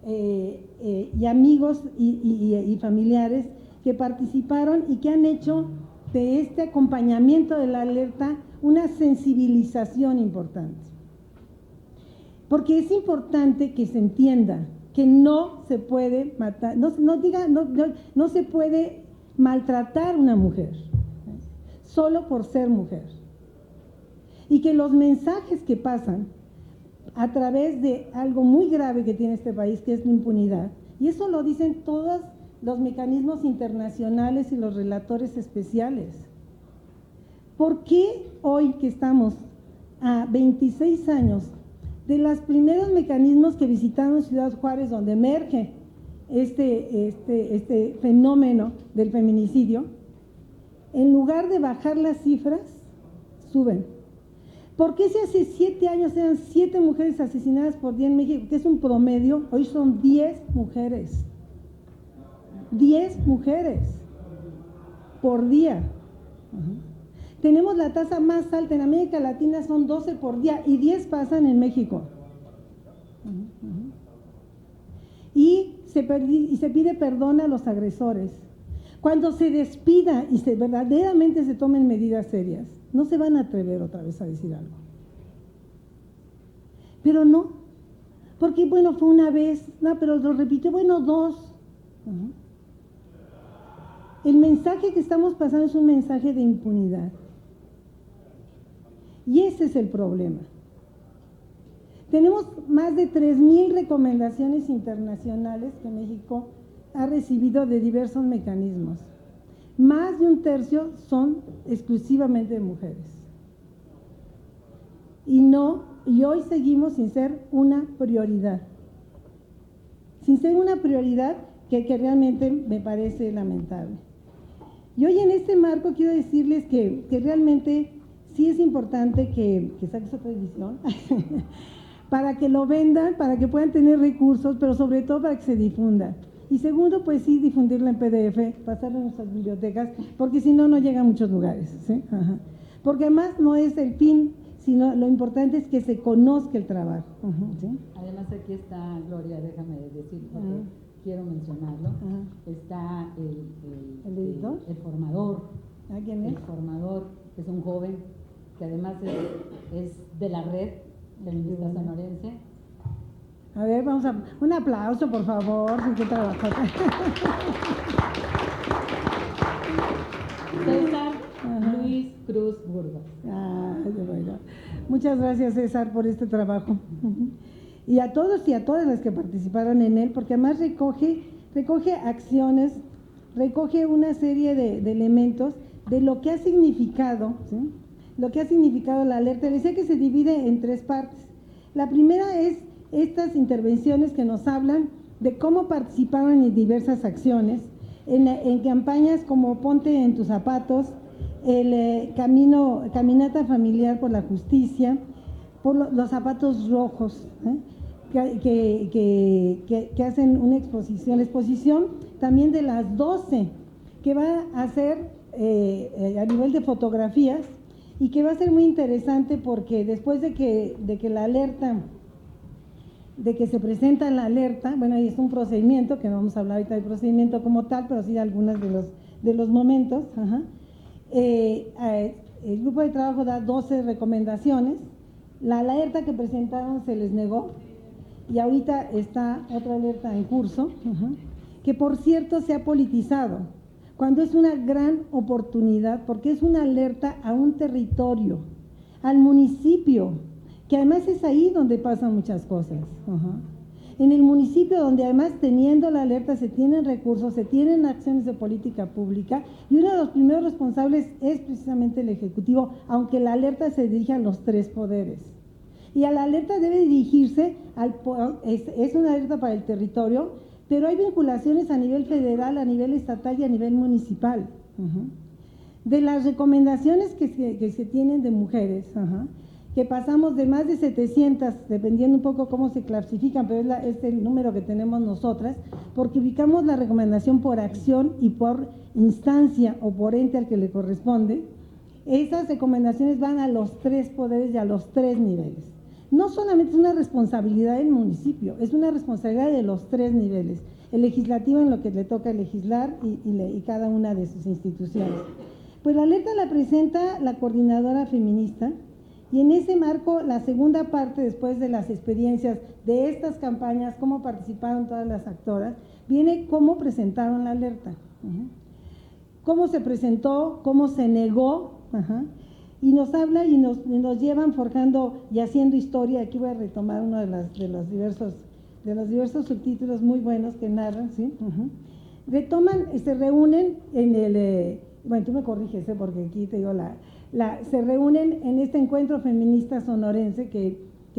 y amigos y familiares que participaron y que han hecho de este acompañamiento de la alerta una sensibilización importante. Porque es importante que se entienda que no se puede matar, no se puede maltratar a una mujer solo por ser mujer. Y que los mensajes que pasan a través de algo muy grave que tiene este país, que es la impunidad, y eso lo dicen todos los mecanismos internacionales y los relatores especiales. ¿Por qué hoy que estamos a 26 años de los primeros mecanismos que visitaron Ciudad Juárez, donde emerge este fenómeno del feminicidio, en lugar de bajar las cifras, suben? ¿Por qué si hace 7 años eran 7 mujeres asesinadas por día en México, que es un promedio, hoy son 10 mujeres? 10 mujeres por día. Tenemos la tasa más alta en América Latina, son 12 por día, y 10 pasan en México. Y se pide perdón a los agresores. Cuando se despida y verdaderamente se tomen medidas serias, no se van a atrever otra vez a decir algo. Pero no, porque bueno, fue una vez, no, pero lo repitió, bueno, 2. El mensaje que estamos pasando es un mensaje de impunidad. Y ese es el problema. Tenemos más de 3,000 recomendaciones internacionales que México ha recibido de diversos mecanismos. Más de 1/3 son exclusivamente de mujeres. Y hoy seguimos sin ser una prioridad. Sin ser una prioridad que realmente me parece lamentable. Y hoy en este marco quiero decirles que realmente sí es importante que saques otra edición para que lo vendan, para que puedan tener recursos, pero sobre todo para que se difunda. Y segundo, pues sí, difundirlo en PDF, pasarlo en nuestras bibliotecas, porque si no, no llega a muchos lugares, ¿sí? Ajá. Porque además no es el fin, sino lo importante es que se conozca el trabajo. ¿Sí? Además aquí está, Gloria, déjame decir, porque quiero mencionarlo, está ¿El editor? El formador. ¿Ah, quién es? El formador, que es un joven, que además es de la red feminista sonorense. A ver, vamos a... Un aplauso, por favor, sin que trabajar. César Luis Cruz Burgos. Bueno. Muchas gracias, César, por este trabajo. Y a todos y a todas las que participaron en él, porque además recoge acciones, recoge una serie de elementos de lo que ha significado, ¿sí? Lo que ha significado la alerta. Les decía que se divide en 3 partes. La primera es estas intervenciones que nos hablan de cómo participaron en diversas acciones, en campañas como Ponte en tus zapatos, el Caminata Familiar por la Justicia, por los zapatos rojos, que hacen una exposición también de las 12, que va a hacer a nivel de fotografías, y que va a ser muy interesante porque después de que la alerta, de que se presenta la alerta, bueno, ahí es un procedimiento, que no vamos a hablar ahorita del procedimiento como tal, pero sí de algunos de los momentos. El grupo de trabajo da 12 recomendaciones. La alerta que presentaron se les negó, y ahorita está otra alerta en curso, que por cierto se ha politizado, cuando es una gran oportunidad, porque es una alerta a un territorio, al municipio, que además es ahí donde pasan muchas cosas. en el municipio donde además teniendo la alerta se tienen recursos, se tienen acciones de política pública y uno de los primeros responsables es precisamente el Ejecutivo, aunque la alerta se dirige a los 3 poderes. Y a la alerta debe dirigirse, es una alerta para el territorio, pero hay vinculaciones a nivel federal, a nivel estatal y a nivel municipal. De las recomendaciones que se tienen de mujeres, que pasamos de más de 700, dependiendo un poco cómo se clasifican, pero es el número que tenemos nosotras, porque ubicamos la recomendación por acción y por instancia o por ente al que le corresponde. Esas recomendaciones van a los 3 poderes y a los 3 niveles. No solamente es una responsabilidad del municipio, es una responsabilidad de los 3 niveles. El legislativo en lo que le toca legislar y cada una de sus instituciones. Pues la alerta la presenta la coordinadora feminista y en ese marco la segunda parte, después de las experiencias de estas campañas, cómo participaron todas las actoras, viene cómo presentaron la alerta, cómo se presentó, cómo se negó, y nos habla y nos llevan forjando y haciendo historia. Aquí voy a retomar uno de los diversos subtítulos muy buenos que narran, ¿sí? Retoman, se reúnen en el, bueno, tú me corriges, porque aquí te digo, se reúnen en este encuentro feminista sonorense que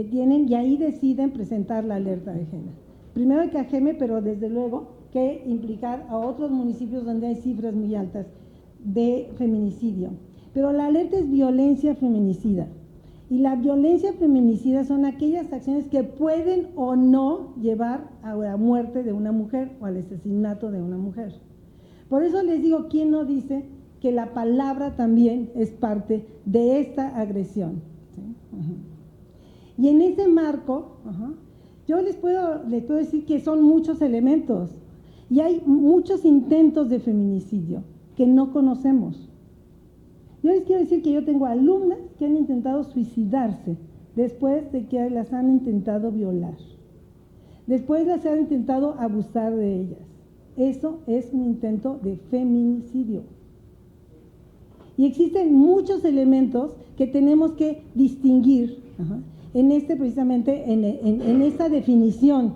tienen y ahí deciden presentar la alerta de género. Primero hay que Cajeme, pero desde luego que implicar a otros municipios donde hay cifras muy altas de feminicidio. Pero la alerta es violencia feminicida. Y la violencia feminicida son aquellas acciones que pueden o no llevar a la muerte de una mujer o al asesinato de una mujer. Por eso les digo, ¿quién no dice que la palabra también es parte de esta agresión? ¿Sí? Y en ese marco, yo les puedo decir que son muchos elementos y hay muchos intentos de feminicidio que no conocemos. Yo les quiero decir que yo tengo alumnas que han intentado suicidarse después de que las han intentado violar. Después las han intentado abusar de ellas. Eso es un intento de feminicidio. Y existen muchos elementos que tenemos que distinguir precisamente en esta definición.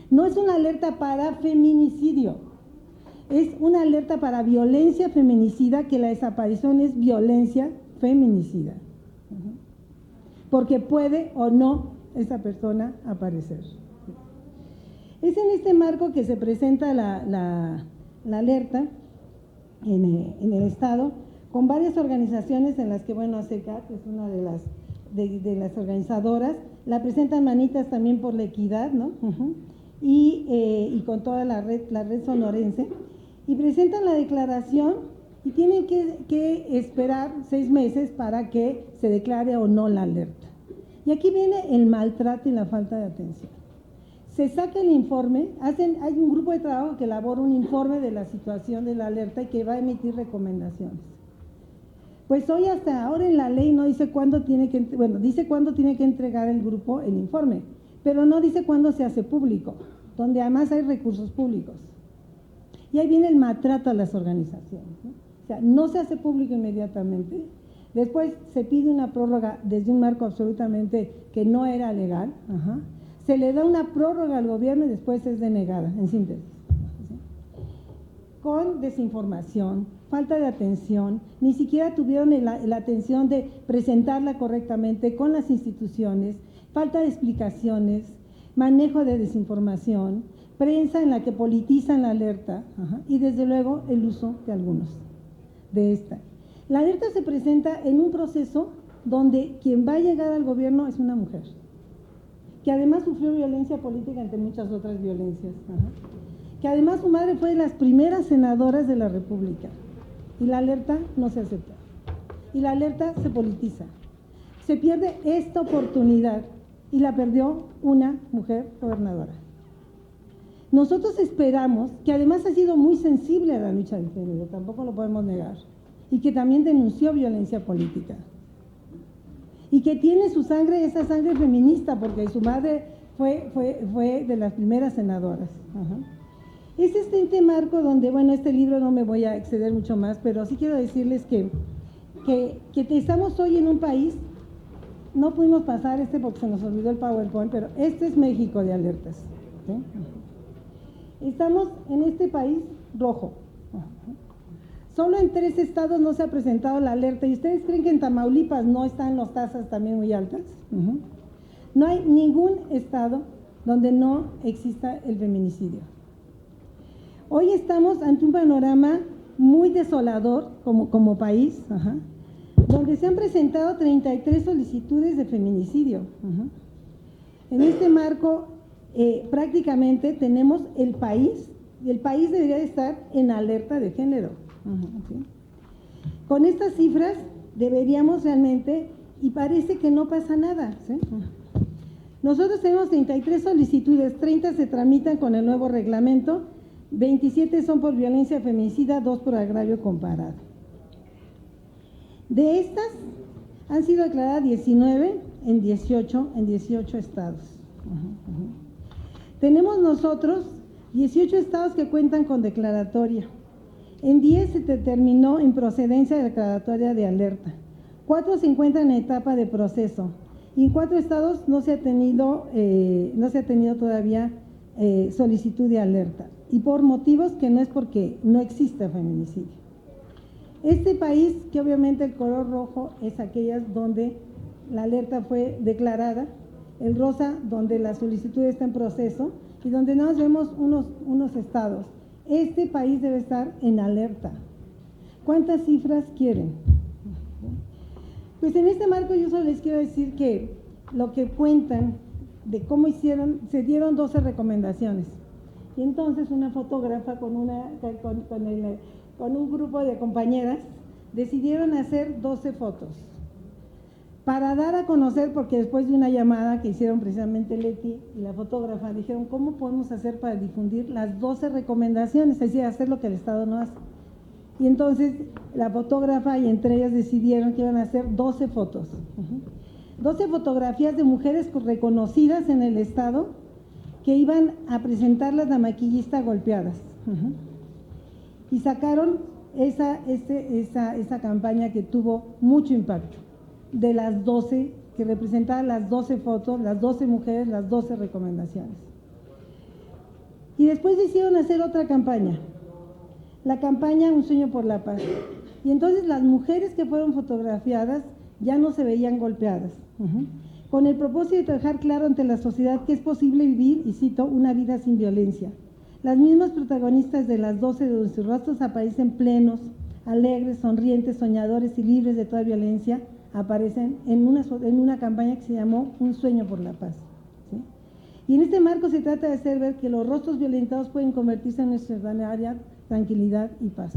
No es una alerta para feminicidio. Es una alerta para violencia feminicida, que la desaparición es violencia feminicida, porque puede o no esa persona aparecer. Es en este marco que se presenta la alerta en el Estado, con varias organizaciones en las que, bueno, ACECAT es una de las organizadoras, la presentan Manitas también por la Equidad, ¿no? Y con toda la red sonorense, y presentan la declaración y tienen que esperar 6 meses para que se declare o no la alerta. Y aquí viene el maltrato y la falta de atención. Se saca el informe, hay un grupo de trabajo que elabora un informe de la situación de la alerta y que va a emitir recomendaciones. Pues hoy hasta ahora en la ley no dice cuándo dice cuándo tiene que entregar el grupo el informe, pero no dice cuándo se hace público, donde además hay recursos públicos. Y ahí viene el maltrato a las organizaciones, ¿no? O sea, no se hace público inmediatamente. Después se pide una prórroga desde un marco absolutamente que no era legal. Se le da una prórroga al gobierno y después es denegada, en síntesis. ¿Sí? Con desinformación, falta de atención, ni siquiera tuvieron la atención de presentarla correctamente con las instituciones, falta de explicaciones, manejo de desinformación, prensa en la que politizan la alerta, y desde luego el uso de algunos de esta. La alerta se presenta en un proceso donde quien va a llegar al gobierno es una mujer, que además sufrió violencia política entre muchas otras violencias, que además su madre fue de las primeras senadoras de la República, y la alerta no se acepta, y la alerta se politiza. Se pierde esta oportunidad y la perdió una mujer gobernadora. Nosotros esperamos, que además ha sido muy sensible a la lucha del género, tampoco lo podemos negar, y que también denunció violencia política, y que tiene su sangre, esa sangre feminista, porque su madre fue de las primeras senadoras. Es este marco donde, bueno, este libro no me voy a exceder mucho más, pero sí quiero decirles que estamos hoy en un país, no pudimos pasar porque se nos olvidó el PowerPoint, pero este es México de alertas. ¿sí? Estamos en este país rojo. Solo en 3 estados no se ha presentado la alerta. ¿Y ustedes creen que en Tamaulipas no están las tasas también muy altas? No hay ningún estado donde no exista el feminicidio. Hoy estamos ante un panorama muy desolador como país, donde se han presentado 33 solicitudes de feminicidio. En este marco, prácticamente tenemos el país debería de estar en alerta de género. ¿Sí? Con estas cifras deberíamos realmente, y parece que no pasa nada, ¿sí? Nosotros tenemos 33 solicitudes, 30 se tramitan con el nuevo reglamento, 27 son por violencia feminicida, 2 por agravio comparado. De estas, han sido declaradas 19 en 18 estados. Tenemos nosotros 18 estados que cuentan con declaratoria. En 10 se determinó improcedencia de declaratoria de alerta. 4 se encuentran en etapa de proceso. Y en 4 estados no se ha tenido todavía solicitud de alerta. Y por motivos que no es porque no exista feminicidio. Este país, que obviamente el color rojo es aquellas donde la alerta fue declarada, el rosa donde la solicitud está en proceso y donde nada más vemos unos estados. Este país debe estar en alerta. ¿Cuántas cifras quieren? Pues en este marco yo solo les quiero decir que lo que cuentan de cómo hicieron, se dieron 12 recomendaciones. Y entonces una fotógrafa con un grupo de compañeras decidieron hacer 12 fotos para dar a conocer, porque después de una llamada que hicieron precisamente Leti y la fotógrafa, dijeron, ¿cómo podemos hacer para difundir las 12 recomendaciones? Es decir, hacer lo que el Estado no hace. Y entonces la fotógrafa y entre ellas decidieron que iban a hacer 12 fotos. 12 fotografías de mujeres reconocidas en el Estado que iban a presentarlas a maquillista golpeadas. Y sacaron esa campaña que tuvo mucho impacto, de las 12, que representaban las 12 fotos, las 12 mujeres, las 12 recomendaciones. Y después decidieron hacer otra campaña, la campaña Un Sueño por la Paz. Y entonces las mujeres que fueron fotografiadas ya no se veían golpeadas, con el propósito de dejar claro ante la sociedad que es posible vivir, y cito, una vida sin violencia. Las mismas protagonistas de las 12 de sus rostros aparecen plenos, alegres, sonrientes, soñadores y libres de toda violencia, aparecen en una campaña que se llamó Un Sueño por la Paz. ¿Sí? Y en este marco se trata de hacer ver que los rostros violentados pueden convertirse en nuestra extraordinaria tranquilidad y paz.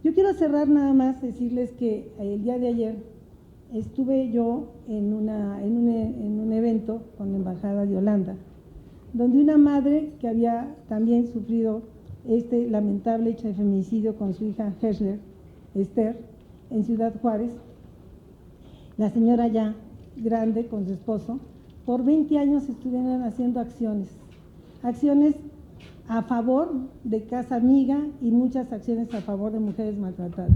Yo quiero cerrar nada más, decirles que el día de ayer estuve yo en un evento con la Embajada de Holanda, donde una madre que había también sufrido este lamentable hecho de feminicidio con su hija Hersler, Esther, en Ciudad Juárez, la señora ya grande con su esposo, por 20 años estuvieron haciendo acciones a favor de Casa Amiga y muchas acciones a favor de mujeres maltratadas.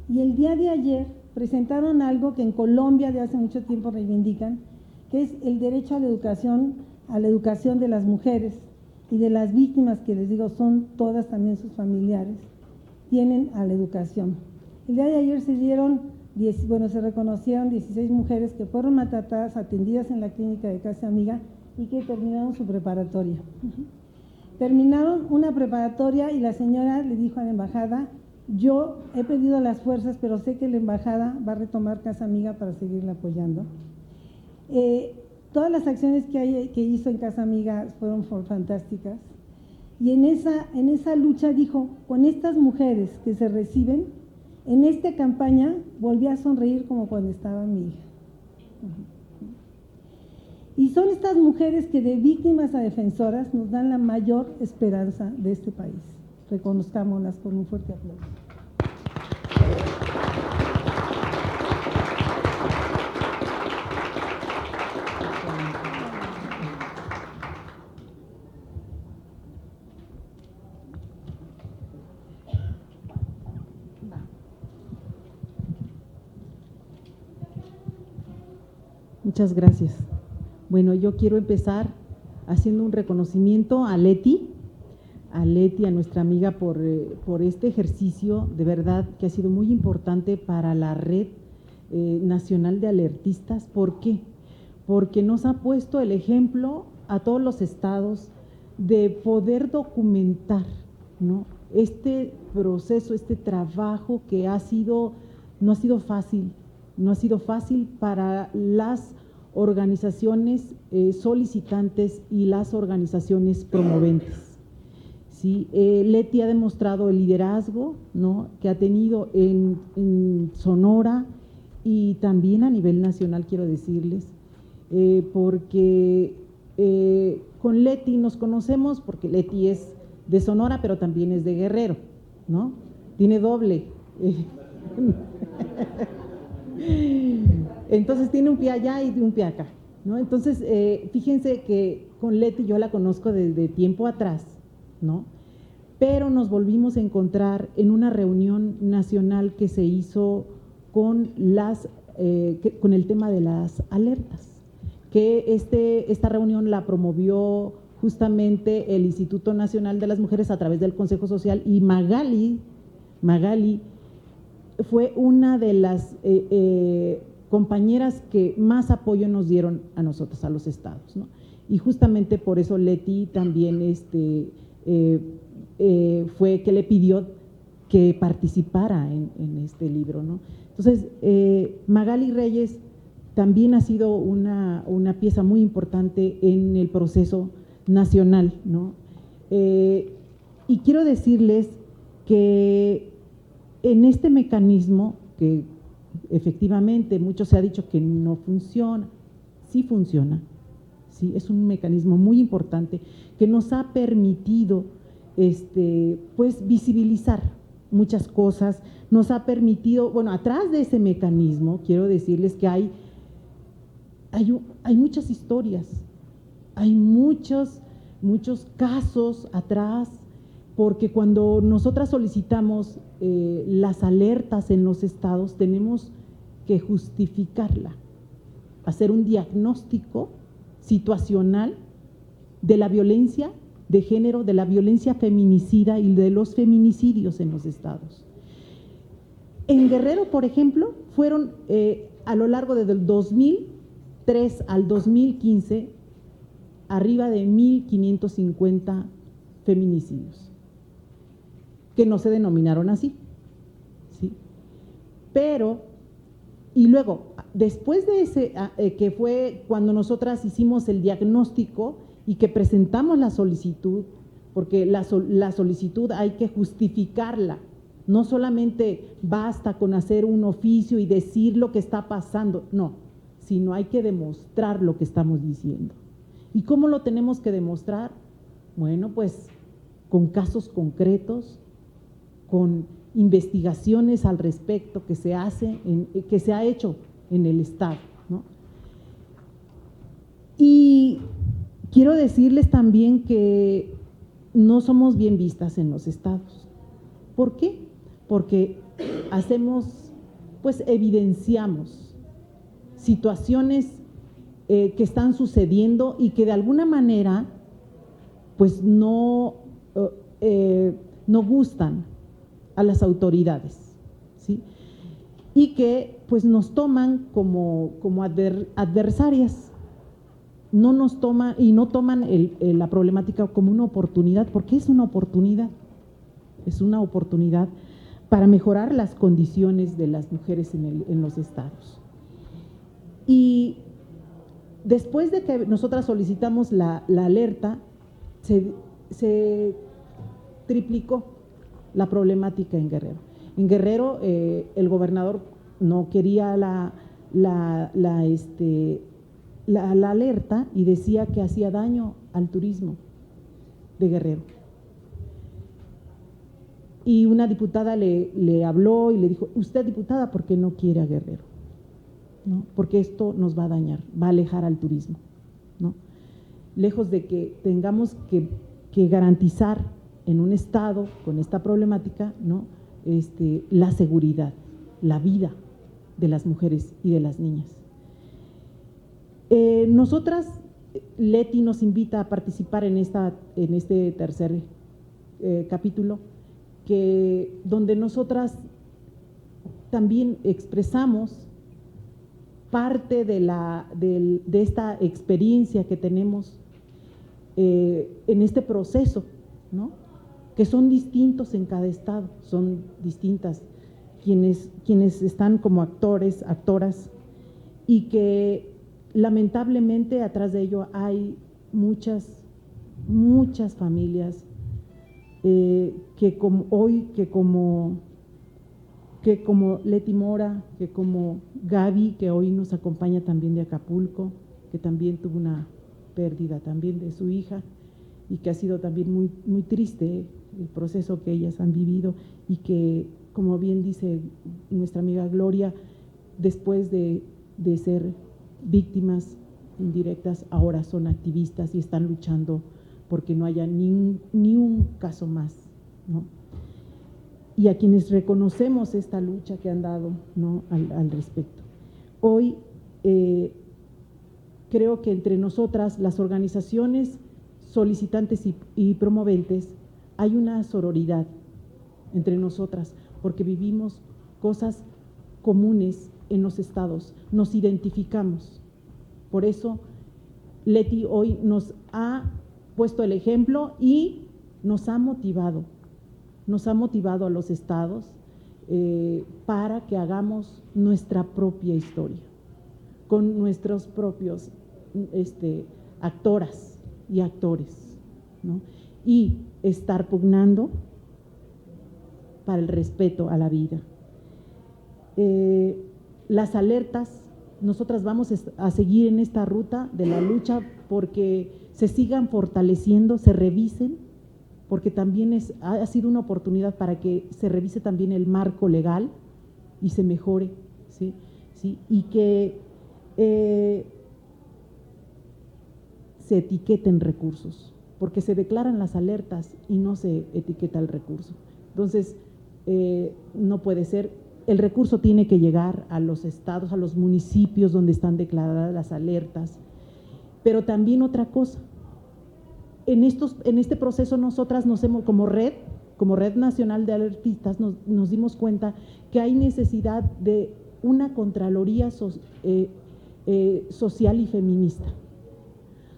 Y el día de ayer presentaron algo que en Colombia de hace mucho tiempo reivindican, que es el derecho a la educación de las mujeres y de las víctimas, que les digo son todas también sus familiares, tienen a la educación. El día de ayer se reconocieron 16 mujeres que fueron maltratadas, atendidas en la clínica de Casa Amiga y que terminaron su preparatoria. Terminaron una preparatoria y la señora le dijo a la embajada, yo he perdido las fuerzas, pero sé que la embajada va a retomar Casa Amiga para seguirla apoyando. Todas las acciones que hizo en Casa Amiga fueron fantásticas. Y en esa lucha dijo, con estas mujeres que se reciben, en esta campaña volví a sonreír como cuando estaba mi hija. Y son estas mujeres que de víctimas a defensoras nos dan la mayor esperanza de este país. Reconozcámoslas con un fuerte aplauso. Muchas gracias. Bueno, yo quiero empezar haciendo un reconocimiento a Leti, a nuestra amiga, por este ejercicio, de verdad que ha sido muy importante para la Red Nacional de Alertistas. ¿Por qué? Porque nos ha puesto el ejemplo a todos los estados de poder documentar, ¿no?, este proceso, este trabajo que no ha sido fácil para las organizaciones solicitantes y las organizaciones promoventes. ¿Sí? Leti ha demostrado el liderazgo, ¿no?, que ha tenido en Sonora y también a nivel nacional, quiero decirles, porque con Leti nos conocemos, porque Leti es de Sonora, pero también es de Guerrero, ¿no? Tiene doble. Entonces tiene un pie allá y un pie acá, ¿no? Entonces, fíjense que con Leti yo la conozco desde tiempo atrás, ¿no? Pero nos volvimos a encontrar en una reunión nacional que se hizo con el tema de las alertas, que esta reunión la promovió justamente el Instituto Nacional de las Mujeres a través del Consejo Social, y Magali fue una de las compañeras que más apoyo nos dieron a nosotros, a los estados, ¿no? Y justamente por eso Leti también fue que le pidió que participara en este libro, ¿no? Entonces, Magali Reyes también ha sido una pieza muy importante en el proceso nacional, ¿no? Y quiero decirles que en este mecanismo, que efectivamente mucho se ha dicho que no funciona, sí funciona, sí, es un mecanismo muy importante que nos ha permitido pues visibilizar muchas cosas, nos ha permitido, bueno, atrás de ese mecanismo quiero decirles que hay muchas historias, hay muchos casos atrás, porque cuando nosotras solicitamos las alertas en los estados, tenemos que justificarla, hacer un diagnóstico situacional de la violencia de género, de la violencia feminicida y de los feminicidios en los estados. En Guerrero, por ejemplo, fueron a lo largo del 2003 al 2015 arriba de 1,550 feminicidios, que no se denominaron así, ¿sí? Pero, y luego, después de ese, que fue cuando nosotras hicimos el diagnóstico y que presentamos la solicitud, porque la solicitud hay que justificarla, no solamente basta con hacer un oficio y decir lo que está pasando, no, sino hay que demostrar lo que estamos diciendo. ¿Y cómo lo tenemos que demostrar? Bueno, pues con casos concretos, con investigaciones al respecto que se ha hecho en el Estado, ¿no? Y quiero decirles también que no somos bien vistas en los estados. ¿Por qué? Porque evidenciamos situaciones que están sucediendo y que de alguna manera pues no gustan a las autoridades, ¿sí? Y que pues nos toman como adversarias, no toman la problemática como una oportunidad, porque es una oportunidad para mejorar las condiciones de las mujeres en los estados. Y después de que nosotras solicitamos la alerta, se triplicó la problemática en Guerrero. En Guerrero el gobernador no quería la alerta y decía que hacía daño al turismo de Guerrero. Y una diputada le habló y le dijo: usted, diputada, ¿por qué no quiere a Guerrero? ¿No? Porque esto nos va a dañar, va a alejar al turismo, ¿no? Lejos de que tengamos que garantizar en un estado con esta problemática, ¿no?, la seguridad, la vida de las mujeres y de las niñas. Nosotras Leti nos invita a participar en este tercer capítulo, donde nosotras también expresamos parte de esta experiencia que tenemos en este proceso, ¿no? Que son distintos en cada estado, son distintas quienes están como actores, actoras, y que lamentablemente atrás de ello hay muchas familias que como Leti Mora, que como Gaby, que hoy nos acompaña también de Acapulco, que también tuvo una pérdida también de su hija y que ha sido también muy triste el proceso que ellas han vivido y que, como bien dice nuestra amiga Gloria, después de ser víctimas indirectas, ahora son activistas y están luchando porque no haya ni un caso más, ¿no? Y a quienes reconocemos esta lucha que han dado, ¿no?, al respecto. Hoy creo que entre nosotras, las organizaciones solicitantes y promoventes, hay una sororidad entre nosotras, porque vivimos cosas comunes en los estados, nos identificamos. Por eso Leti hoy nos ha puesto el ejemplo y nos ha motivado a los estados para que hagamos nuestra propia historia, con nuestros propios actoras y actores, ¿no? Y estar pugnando para el respeto a la vida. Las alertas, nosotras vamos a seguir en esta ruta de la lucha porque se sigan fortaleciendo, se revisen, porque también ha sido una oportunidad para que se revise también el marco legal y se mejore, ¿sí? Y que se etiqueten recursos, porque se declaran las alertas y no se etiqueta el recurso. Entonces, no puede ser, el recurso tiene que llegar a los estados, a los municipios donde están declaradas las alertas. Pero también otra cosa, en este proceso nosotras como Red Nacional de Alertistas nos dimos cuenta que hay necesidad de una Contraloría social y feminista,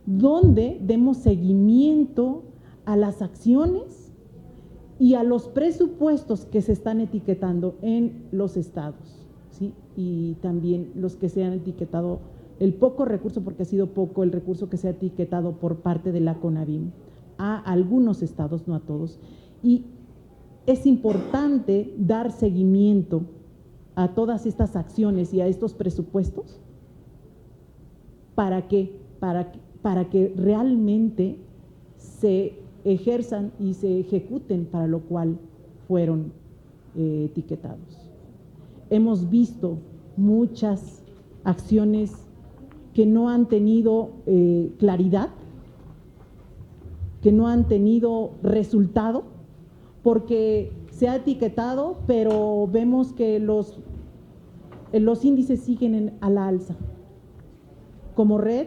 donde demos seguimiento a las acciones y a los presupuestos que se están etiquetando en los estados, ¿sí? Y también los que se han etiquetado, el poco recurso, porque ha sido poco el recurso que se ha etiquetado por parte de la CONAVIM a algunos estados, no a todos. Y es importante dar seguimiento a todas estas acciones y a estos presupuestos. ¿Para qué? Para que realmente se ejerzan y se ejecuten para lo cual fueron etiquetados. Hemos visto muchas acciones que no han tenido claridad, que no han tenido resultado, porque se ha etiquetado, pero vemos que los índices siguen a la alza. Como red,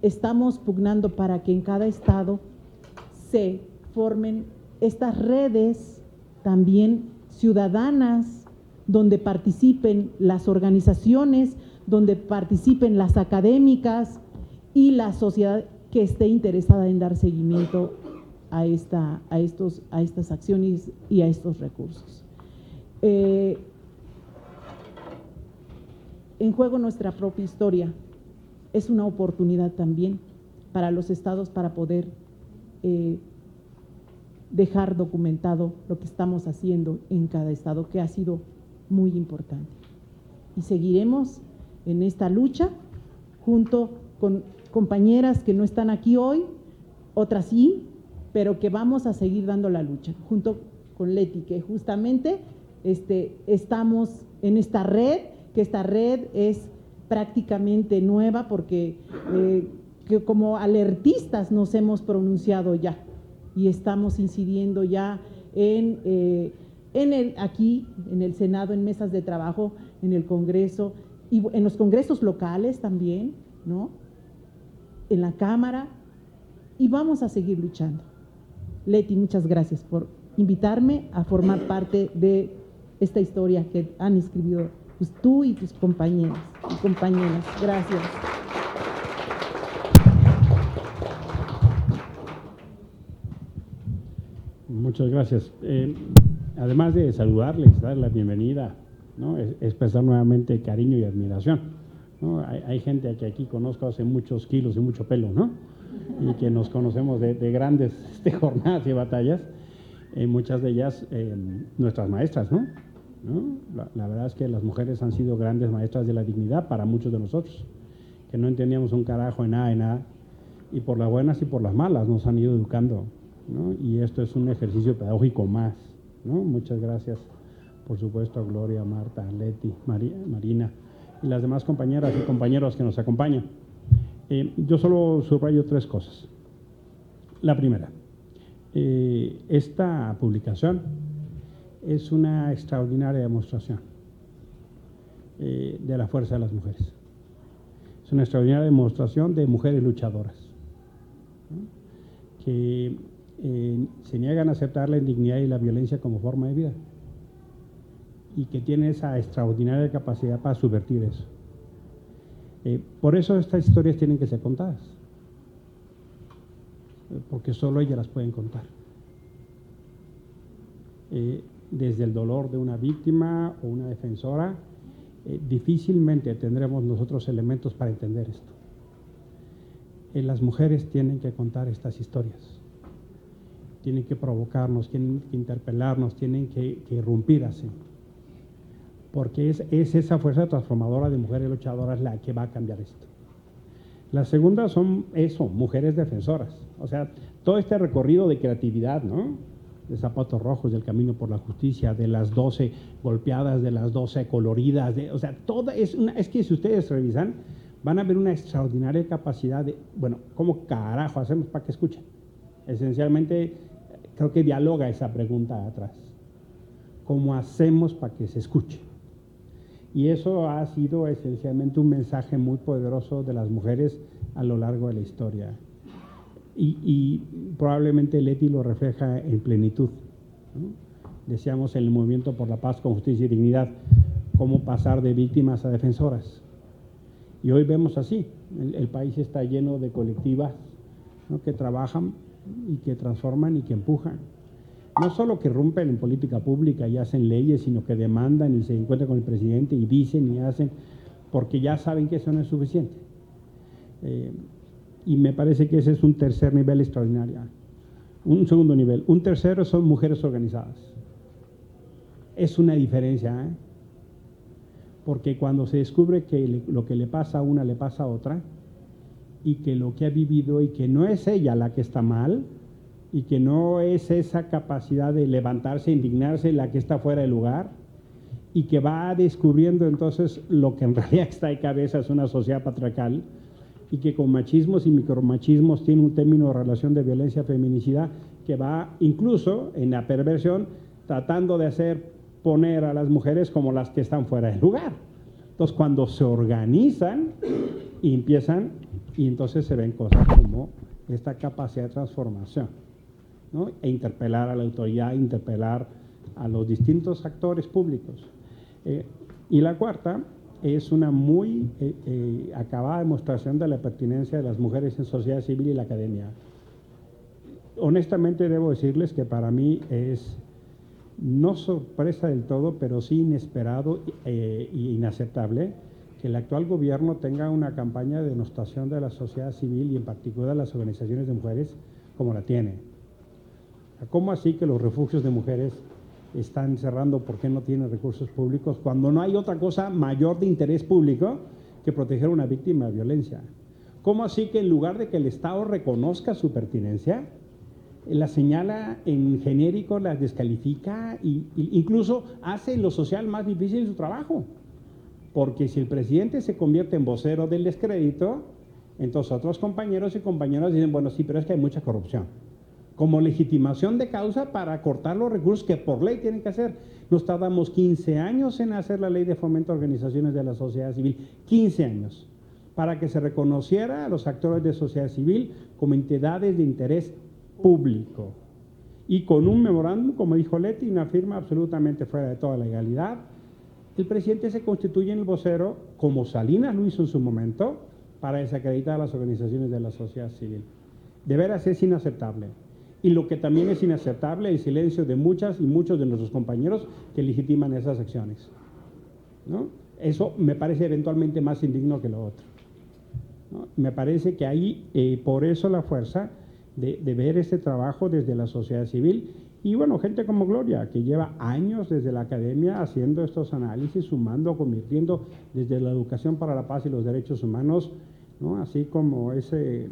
estamos pugnando para que en cada estado se formen estas redes también ciudadanas, donde participen las organizaciones, donde participen las académicas y la sociedad que esté interesada en dar seguimiento a estas acciones y a estos recursos. En juego nuestra propia historia es una oportunidad también para los estados para poder dejar documentado lo que estamos haciendo en cada estado, que ha sido muy importante. Y seguiremos en esta lucha junto con compañeras que no están aquí hoy, otras sí, pero que vamos a seguir dando la lucha, junto con Leti, que justamente estamos en esta red, que esta red es prácticamente nueva porque que como alertistas nos hemos pronunciado ya y estamos incidiendo ya aquí en el Senado, en mesas de trabajo, en el Congreso y en los congresos locales también, ¿no? en la Cámara y vamos a seguir luchando. Leti, muchas gracias por invitarme a formar parte de esta historia que han escrito pues, tú y tus compañeros y compañeras. Gracias. Muchas gracias. Además de saludarles, dar la bienvenida, ¿no? Expresar nuevamente cariño y admiración, ¿no? Hay gente que aquí conozco hace muchos kilos y mucho pelo, ¿no? Y que nos conocemos de grandes jornadas y batallas, muchas de ellas nuestras maestras, ¿no? La verdad es que las mujeres han sido grandes maestras de la dignidad para muchos de nosotros, que no entendíamos un carajo de nada, y por las buenas y por las malas nos han ido educando, ¿no? Y esto es un ejercicio pedagógico más, ¿no? Muchas gracias, por supuesto, a Gloria, Marta, Leti, Marina y las demás compañeras y compañeros que nos acompañan. Yo solo subrayo 3 cosas. La primera, esta publicación es una extraordinaria demostración de la fuerza de las mujeres. Es una extraordinaria demostración de mujeres luchadoras, ¿no? Que se niegan a aceptar la indignidad y la violencia como forma de vida y que tienen esa extraordinaria capacidad para subvertir eso. Por eso estas historias tienen que ser contadas, porque solo ellas las pueden contar. Desde el dolor de una víctima o una defensora, difícilmente tendremos nosotros elementos para entender esto. Las mujeres tienen que contar estas historias, tienen que provocarnos, tienen que interpelarnos, tienen que irrumpir así, porque es esa fuerza transformadora de mujeres luchadoras la que va a cambiar esto. La segunda son mujeres defensoras, o sea, todo este recorrido de creatividad, ¿no? De Zapatos Rojos, del Camino por la Justicia, de las 12 golpeadas, de las 12 coloridas, o sea, toda es que si ustedes revisan, van a ver una extraordinaria capacidad de, bueno, ¿cómo carajo hacemos para que escuchen? Esencialmente, creo que dialoga esa pregunta atrás. ¿Cómo hacemos para que se escuche? Y eso ha sido esencialmente un mensaje muy poderoso de las mujeres a lo largo de la historia. Y probablemente Leti lo refleja en plenitud, ¿no? Decíamos en el movimiento por la paz con justicia y dignidad, cómo pasar de víctimas a defensoras. Y hoy vemos así, el país está lleno de colectivas, ¿no? Que trabajan y que transforman y que empujan. No solo que rompen en política pública y hacen leyes, sino que demandan y se encuentran con el presidente y dicen y hacen, porque ya saben que eso no es suficiente. Y me parece que ese es un tercer nivel extraordinario. Un segundo nivel. Un tercero son mujeres organizadas. Es una diferencia, porque cuando se descubre que lo que le pasa a una le pasa a otra, y que lo que ha vivido y que no es ella la que está mal, y que no es esa capacidad de levantarse, indignarse la que está fuera de lugar, y que va descubriendo entonces lo que en realidad está de cabeza es una sociedad patriarcal, y que con machismos y micromachismos tiene un término de relación de violencia-feminicidad que va incluso en la perversión tratando de hacer poner a las mujeres como las que están fuera del lugar. Entonces, cuando se organizan y empiezan, y entonces se ven cosas como esta capacidad de transformación, ¿no? E interpelar a la autoridad, interpelar a los distintos actores públicos. Y la cuarta es una muy acabada demostración de la pertinencia de las mujeres en sociedad civil y la academia. Honestamente debo decirles que para mí es no sorpresa del todo, pero sí inesperado e inaceptable que el actual gobierno tenga una campaña de denostación de la sociedad civil y en particular de las organizaciones de mujeres como la tiene. ¿Cómo así que los refugios de mujeres están cerrando porque no tienen recursos públicos cuando no hay otra cosa mayor de interés público que proteger a una víctima de violencia? ¿Cómo así que en lugar de que el Estado reconozca su pertinencia, la señala en genérico, la descalifica e incluso hace lo social más difícil su trabajo? Porque si el presidente se convierte en vocero del descrédito, entonces otros compañeros y compañeras dicen, bueno, sí, pero es que hay mucha corrupción. Como legitimación de causa para cortar los recursos que por ley tienen que hacer. Nos tardamos 15 años en hacer la ley de fomento a organizaciones de la sociedad civil, 15 años. para que se reconociera a los actores de sociedad civil como entidades de interés público. Y con un memorándum, como dijo Leti, una firma absolutamente fuera de toda legalidad, el presidente se constituye en el vocero, como Salinas lo hizo en su momento, para desacreditar a las organizaciones de la sociedad civil. De veras es inaceptable. Y lo que también es inaceptable, el silencio de muchas y muchos de nuestros compañeros que legitiman esas acciones, ¿no? Eso me parece eventualmente más indigno que lo otro, ¿no? Me parece que ahí, por eso la fuerza de ver este trabajo desde la sociedad civil. Y bueno, gente como Gloria, que lleva años desde la academia haciendo estos análisis, sumando, convirtiendo desde la educación para la paz y los derechos humanos, ¿no? Así como ese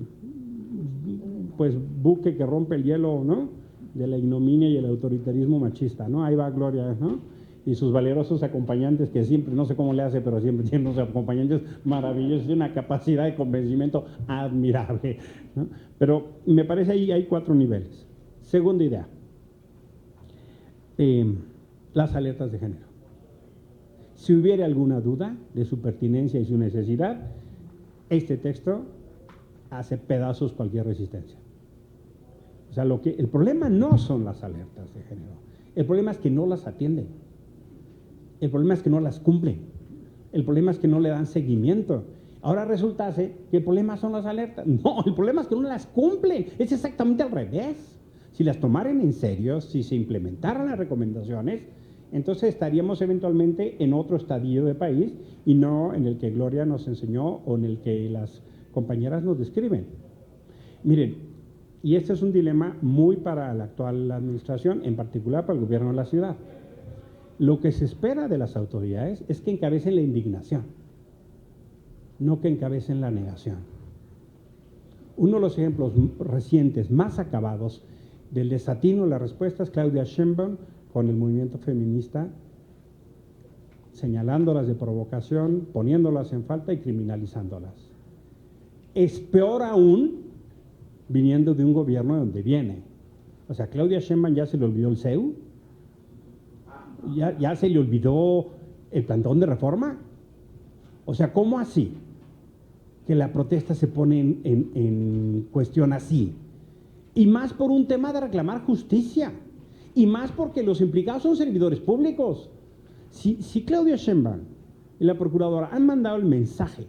pues buque que rompe el hielo, ¿no? De la ignominia y el autoritarismo machista, ¿no? Ahí va Gloria, ¿no? Y sus valerosos acompañantes, que siempre, no sé cómo le hace, pero siempre tienen unos acompañantes maravillosos, y una capacidad de convencimiento admirable, ¿no? Pero me parece ahí hay 4 niveles. Segunda idea, las alertas de género. Si hubiera alguna duda de su pertinencia y su necesidad, este texto hace pedazos cualquier resistencia. O sea, el problema no son las alertas de género, el problema es que no las atienden, el problema es que no las cumplen, el problema es que no le dan seguimiento. Ahora resultase que el problema son las alertas. No, el problema es que no las cumplen, es exactamente al revés. Si las tomaran en serio, si se implementaran las recomendaciones, entonces estaríamos eventualmente en otro estadio de país y no en el que Gloria nos enseñó o en el que las compañeras nos describen. Miren, y este es un dilema muy para la actual administración, en particular para el gobierno de la ciudad. Lo que se espera de las autoridades es que encabecen la indignación, no que encabecen la negación. Uno de los ejemplos recientes más acabados del desatino de la respuesta es Claudia Sheinbaum con el movimiento feminista, señalándolas de provocación, poniéndolas en falta y criminalizándolas. Es peor aún viniendo de un gobierno de donde viene. O sea, Claudia Sheinbaum ya se le olvidó el CEU, ya se le olvidó el plantón de reforma. O sea, ¿cómo así? Que la protesta se pone en cuestión así. Y más por un tema de reclamar justicia. Y más porque los implicados son servidores públicos. Si Claudia Sheinbaum y la procuradora han mandado el mensaje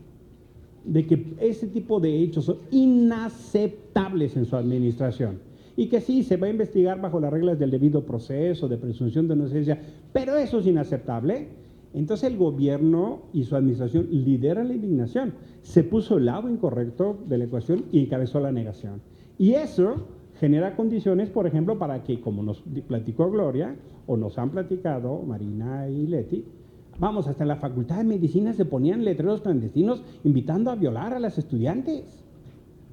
de que ese tipo de hechos son inaceptables en su administración y que sí, se va a investigar bajo las reglas del debido proceso, de presunción de inocencia, pero eso es inaceptable, entonces el gobierno y su administración lideran la indignación. Se puso el lado incorrecto de la ecuación y encabezó la negación. Y eso genera condiciones, por ejemplo, para que, como nos platicó Gloria, o nos han platicado Marina y Leti, vamos, hasta en la Facultad de Medicina se ponían letreros clandestinos invitando a violar a las estudiantes,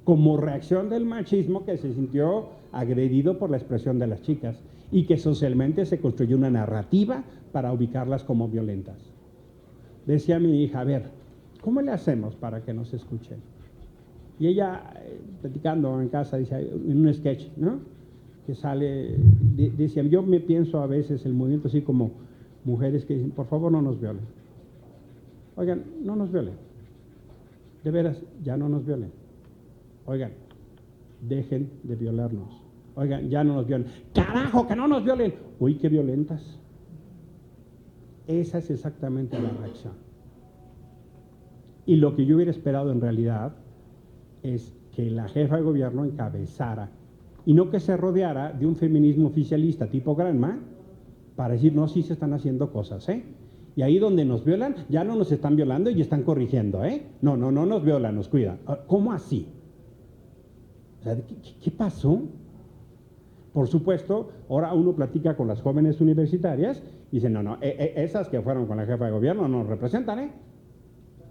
como reacción del machismo que se sintió agredido por la expresión de las chicas y que socialmente se construyó una narrativa para ubicarlas como violentas. Decía mi hija, a ver, ¿cómo le hacemos para que nos escuchen? Y ella, platicando en casa, dice, en un sketch, ¿no? Que sale, decía, yo me pienso a veces el movimiento así como mujeres que dicen, por favor no nos violen. Oigan, no nos violen. De veras, ya no nos violen. Oigan, dejen de violarnos. Oigan, ya no nos violen. ¡Carajo, que no nos violen! Uy, qué violentas. Esa es exactamente la reacción. Y lo que yo hubiera esperado en realidad es que la jefa de gobierno encabezara y no que se rodeara de un feminismo oficialista tipo Granma para decir, no, sí se están haciendo cosas, ¿eh? Y ahí donde nos violan, ya no nos están violando y están corrigiendo, ¿eh? No nos violan, nos cuidan. ¿Cómo así? O sea, ¿qué pasó? Por supuesto, ahora uno platica con las jóvenes universitarias y dicen, esas que fueron con la jefa de gobierno no nos representan, ¿eh?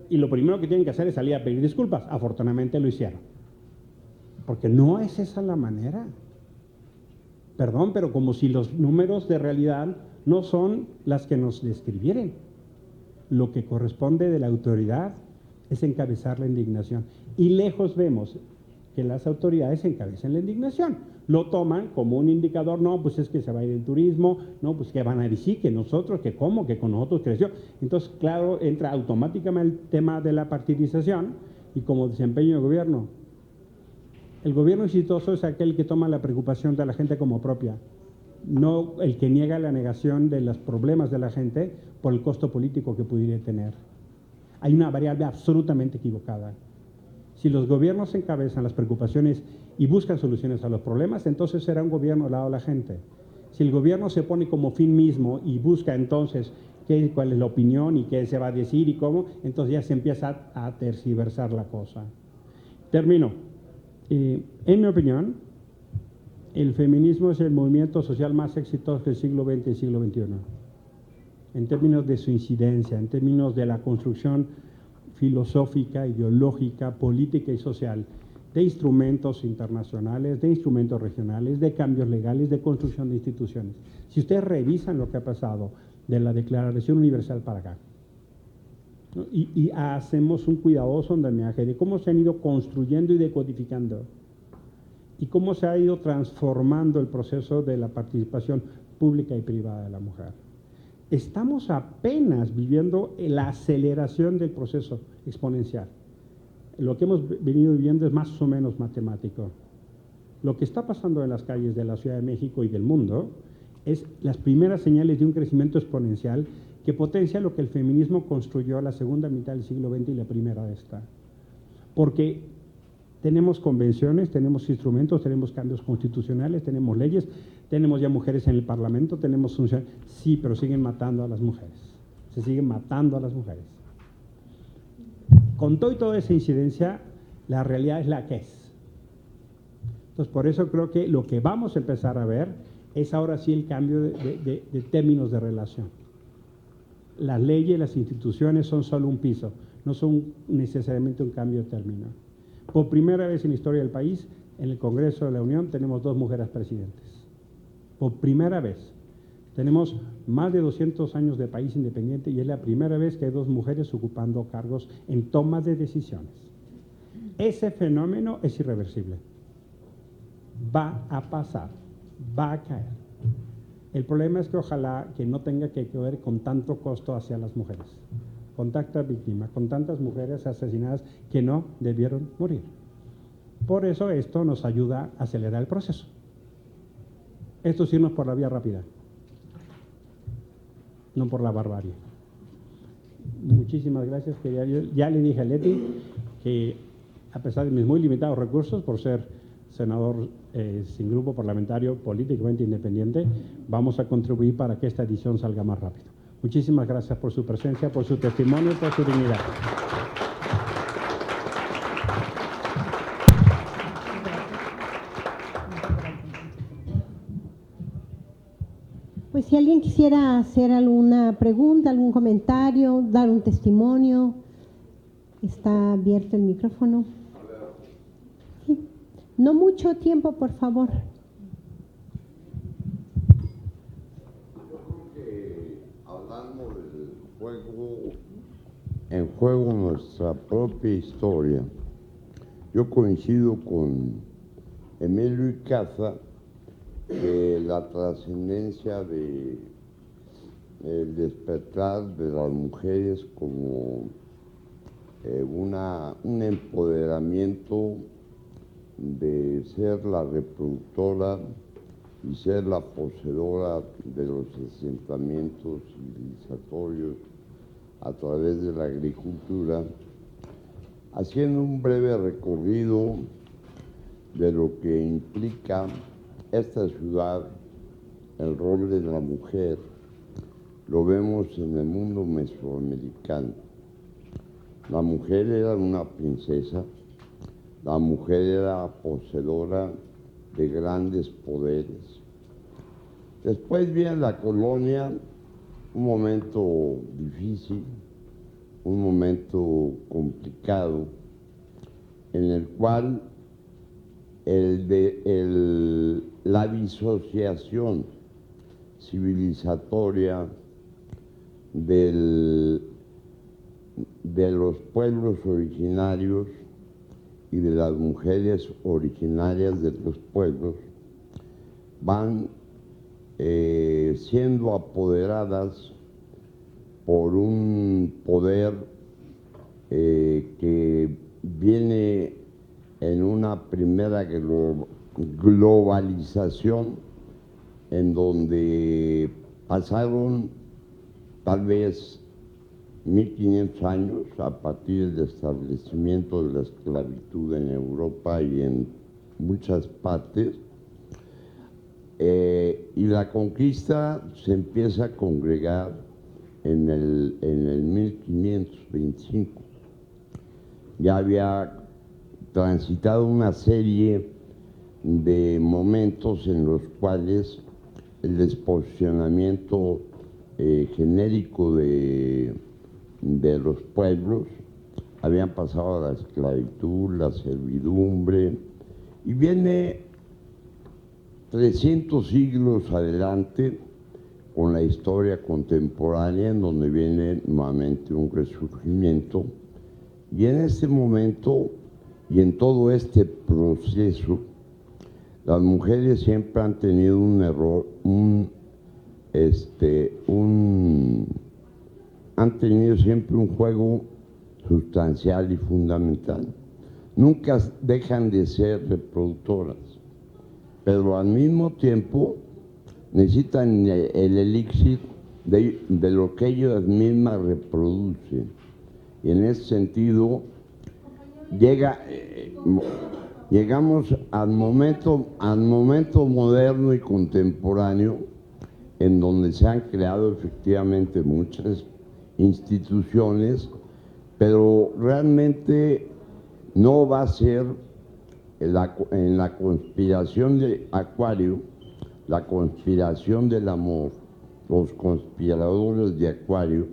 Y lo primero que tienen que hacer es salir a pedir disculpas. Afortunadamente lo hicieron. Porque no es esa la manera. Perdón, pero como si los números de realidad no son las que nos describieren. Lo que corresponde de la autoridad es encabezar la indignación. Y lejos vemos que las autoridades encabezan la indignación. Lo toman como un indicador, no, pues es que se va a ir el turismo, no, pues que van a decir que nosotros, que cómo, que con nosotros creció. Entonces, claro, entra automáticamente el tema de la partidización y como desempeño de gobierno. El gobierno exitoso es aquel que toma la preocupación de la gente como propia, no el que niega la negación de los problemas de la gente por el costo político que pudiera tener. Hay una variable absolutamente equivocada. Si los gobiernos encabezan las preocupaciones y buscan soluciones a los problemas, entonces será un gobierno al lado de la gente. Si el gobierno se pone como fin mismo y busca entonces cuál es la opinión y qué se va a decir y cómo, entonces ya se empieza a tergiversar la cosa. Termino. En mi opinión, el feminismo es el movimiento social más exitoso del siglo XX y siglo XXI, en términos de su incidencia, en términos de la construcción filosófica, ideológica, política y social, de instrumentos internacionales, de instrumentos regionales, de cambios legales, de construcción de instituciones. Si ustedes revisan lo que ha pasado de la Declaración Universal para acá, ¿no? y hacemos un cuidadoso andamiaje de cómo se han ido construyendo y decodificando y cómo se ha ido transformando el proceso de la participación pública y privada de la mujer. Estamos apenas viviendo la aceleración del proceso exponencial. Lo que hemos venido viviendo es más o menos matemático. Lo que está pasando en las calles de la Ciudad de México y del mundo es las primeras señales de un crecimiento exponencial que potencia lo que el feminismo construyó a la segunda mitad del siglo XX y la primera de esta. Porque tenemos convenciones, tenemos instrumentos, tenemos cambios constitucionales, tenemos leyes, tenemos ya mujeres en el Parlamento, tenemos funciones. Sí, pero siguen matando a las mujeres. Se siguen matando a las mujeres. Con todo y toda esa incidencia, la realidad es la que es. Entonces, por eso creo que lo que vamos a empezar a ver es ahora sí el cambio de términos de relación. Las leyes, las instituciones son solo un piso, no son necesariamente un cambio de término. Por primera vez en la historia del país, en el Congreso de la Unión tenemos 2 mujeres presidentes. Por primera vez. Tenemos más de 200 años de país independiente y es la primera vez que hay 2 mujeres ocupando cargos en tomas de decisiones. Ese fenómeno es irreversible. Va a pasar, va a caer. El problema es que ojalá que no tenga que ver con tanto costo hacia las mujeres, con tantas víctimas, con tantas mujeres asesinadas que no debieron morir. Por eso esto nos ayuda a acelerar el proceso. Esto es irnos por la vía rápida, no por la barbarie. Muchísimas gracias. Ya le dije a Leti que a pesar de mis muy limitados recursos, por ser senador sin grupo parlamentario políticamente independiente, vamos a contribuir para que esta edición salga más rápido. Muchísimas gracias por su presencia, por su testimonio y por su dignidad. Pues si alguien quisiera hacer alguna pregunta, algún comentario, dar un testimonio, está abierto el micrófono. Sí. No mucho tiempo, por favor. Yo creo que hablando del juego, en juego nuestra propia historia, yo coincido con Emilio Icaza que la trascendencia de el despertar de las mujeres como un empoderamiento de ser la reproductora y ser la poseedora de los asentamientos civilizatorios a través de la agricultura, haciendo un breve recorrido de lo que implica esta ciudad, el rol de la mujer, lo vemos en el mundo mesoamericano. La mujer era una princesa, la mujer era poseedora de grandes poderes. Después viene la colonia, un momento difícil, un momento complicado, en el cual la disociación civilizatoria de los pueblos originarios y de las mujeres originarias de los pueblos van siendo apoderadas por un poder que viene primera globalización, en donde pasaron tal vez 1500 años a partir del establecimiento de la esclavitud en Europa y en muchas partes, y la conquista se empieza a congregar en el 1525. Ya había transitado una serie de momentos en los cuales el desposicionamiento genérico de los pueblos habían pasado a la esclavitud, la servidumbre, y viene 300 siglos adelante con la historia contemporánea, en donde viene nuevamente un resurgimiento, y en este momento y en todo este proceso, las mujeres siempre han tenido han tenido siempre un juego sustancial y fundamental. Nunca dejan de ser reproductoras, pero al mismo tiempo necesitan el elixir de lo que ellas mismas reproducen. Y en ese sentido, llegamos al momento moderno y contemporáneo, en donde se han creado efectivamente muchas instituciones, pero realmente no va a ser en la conspiración de Acuario, la conspiración del amor, los conspiradores de Acuario,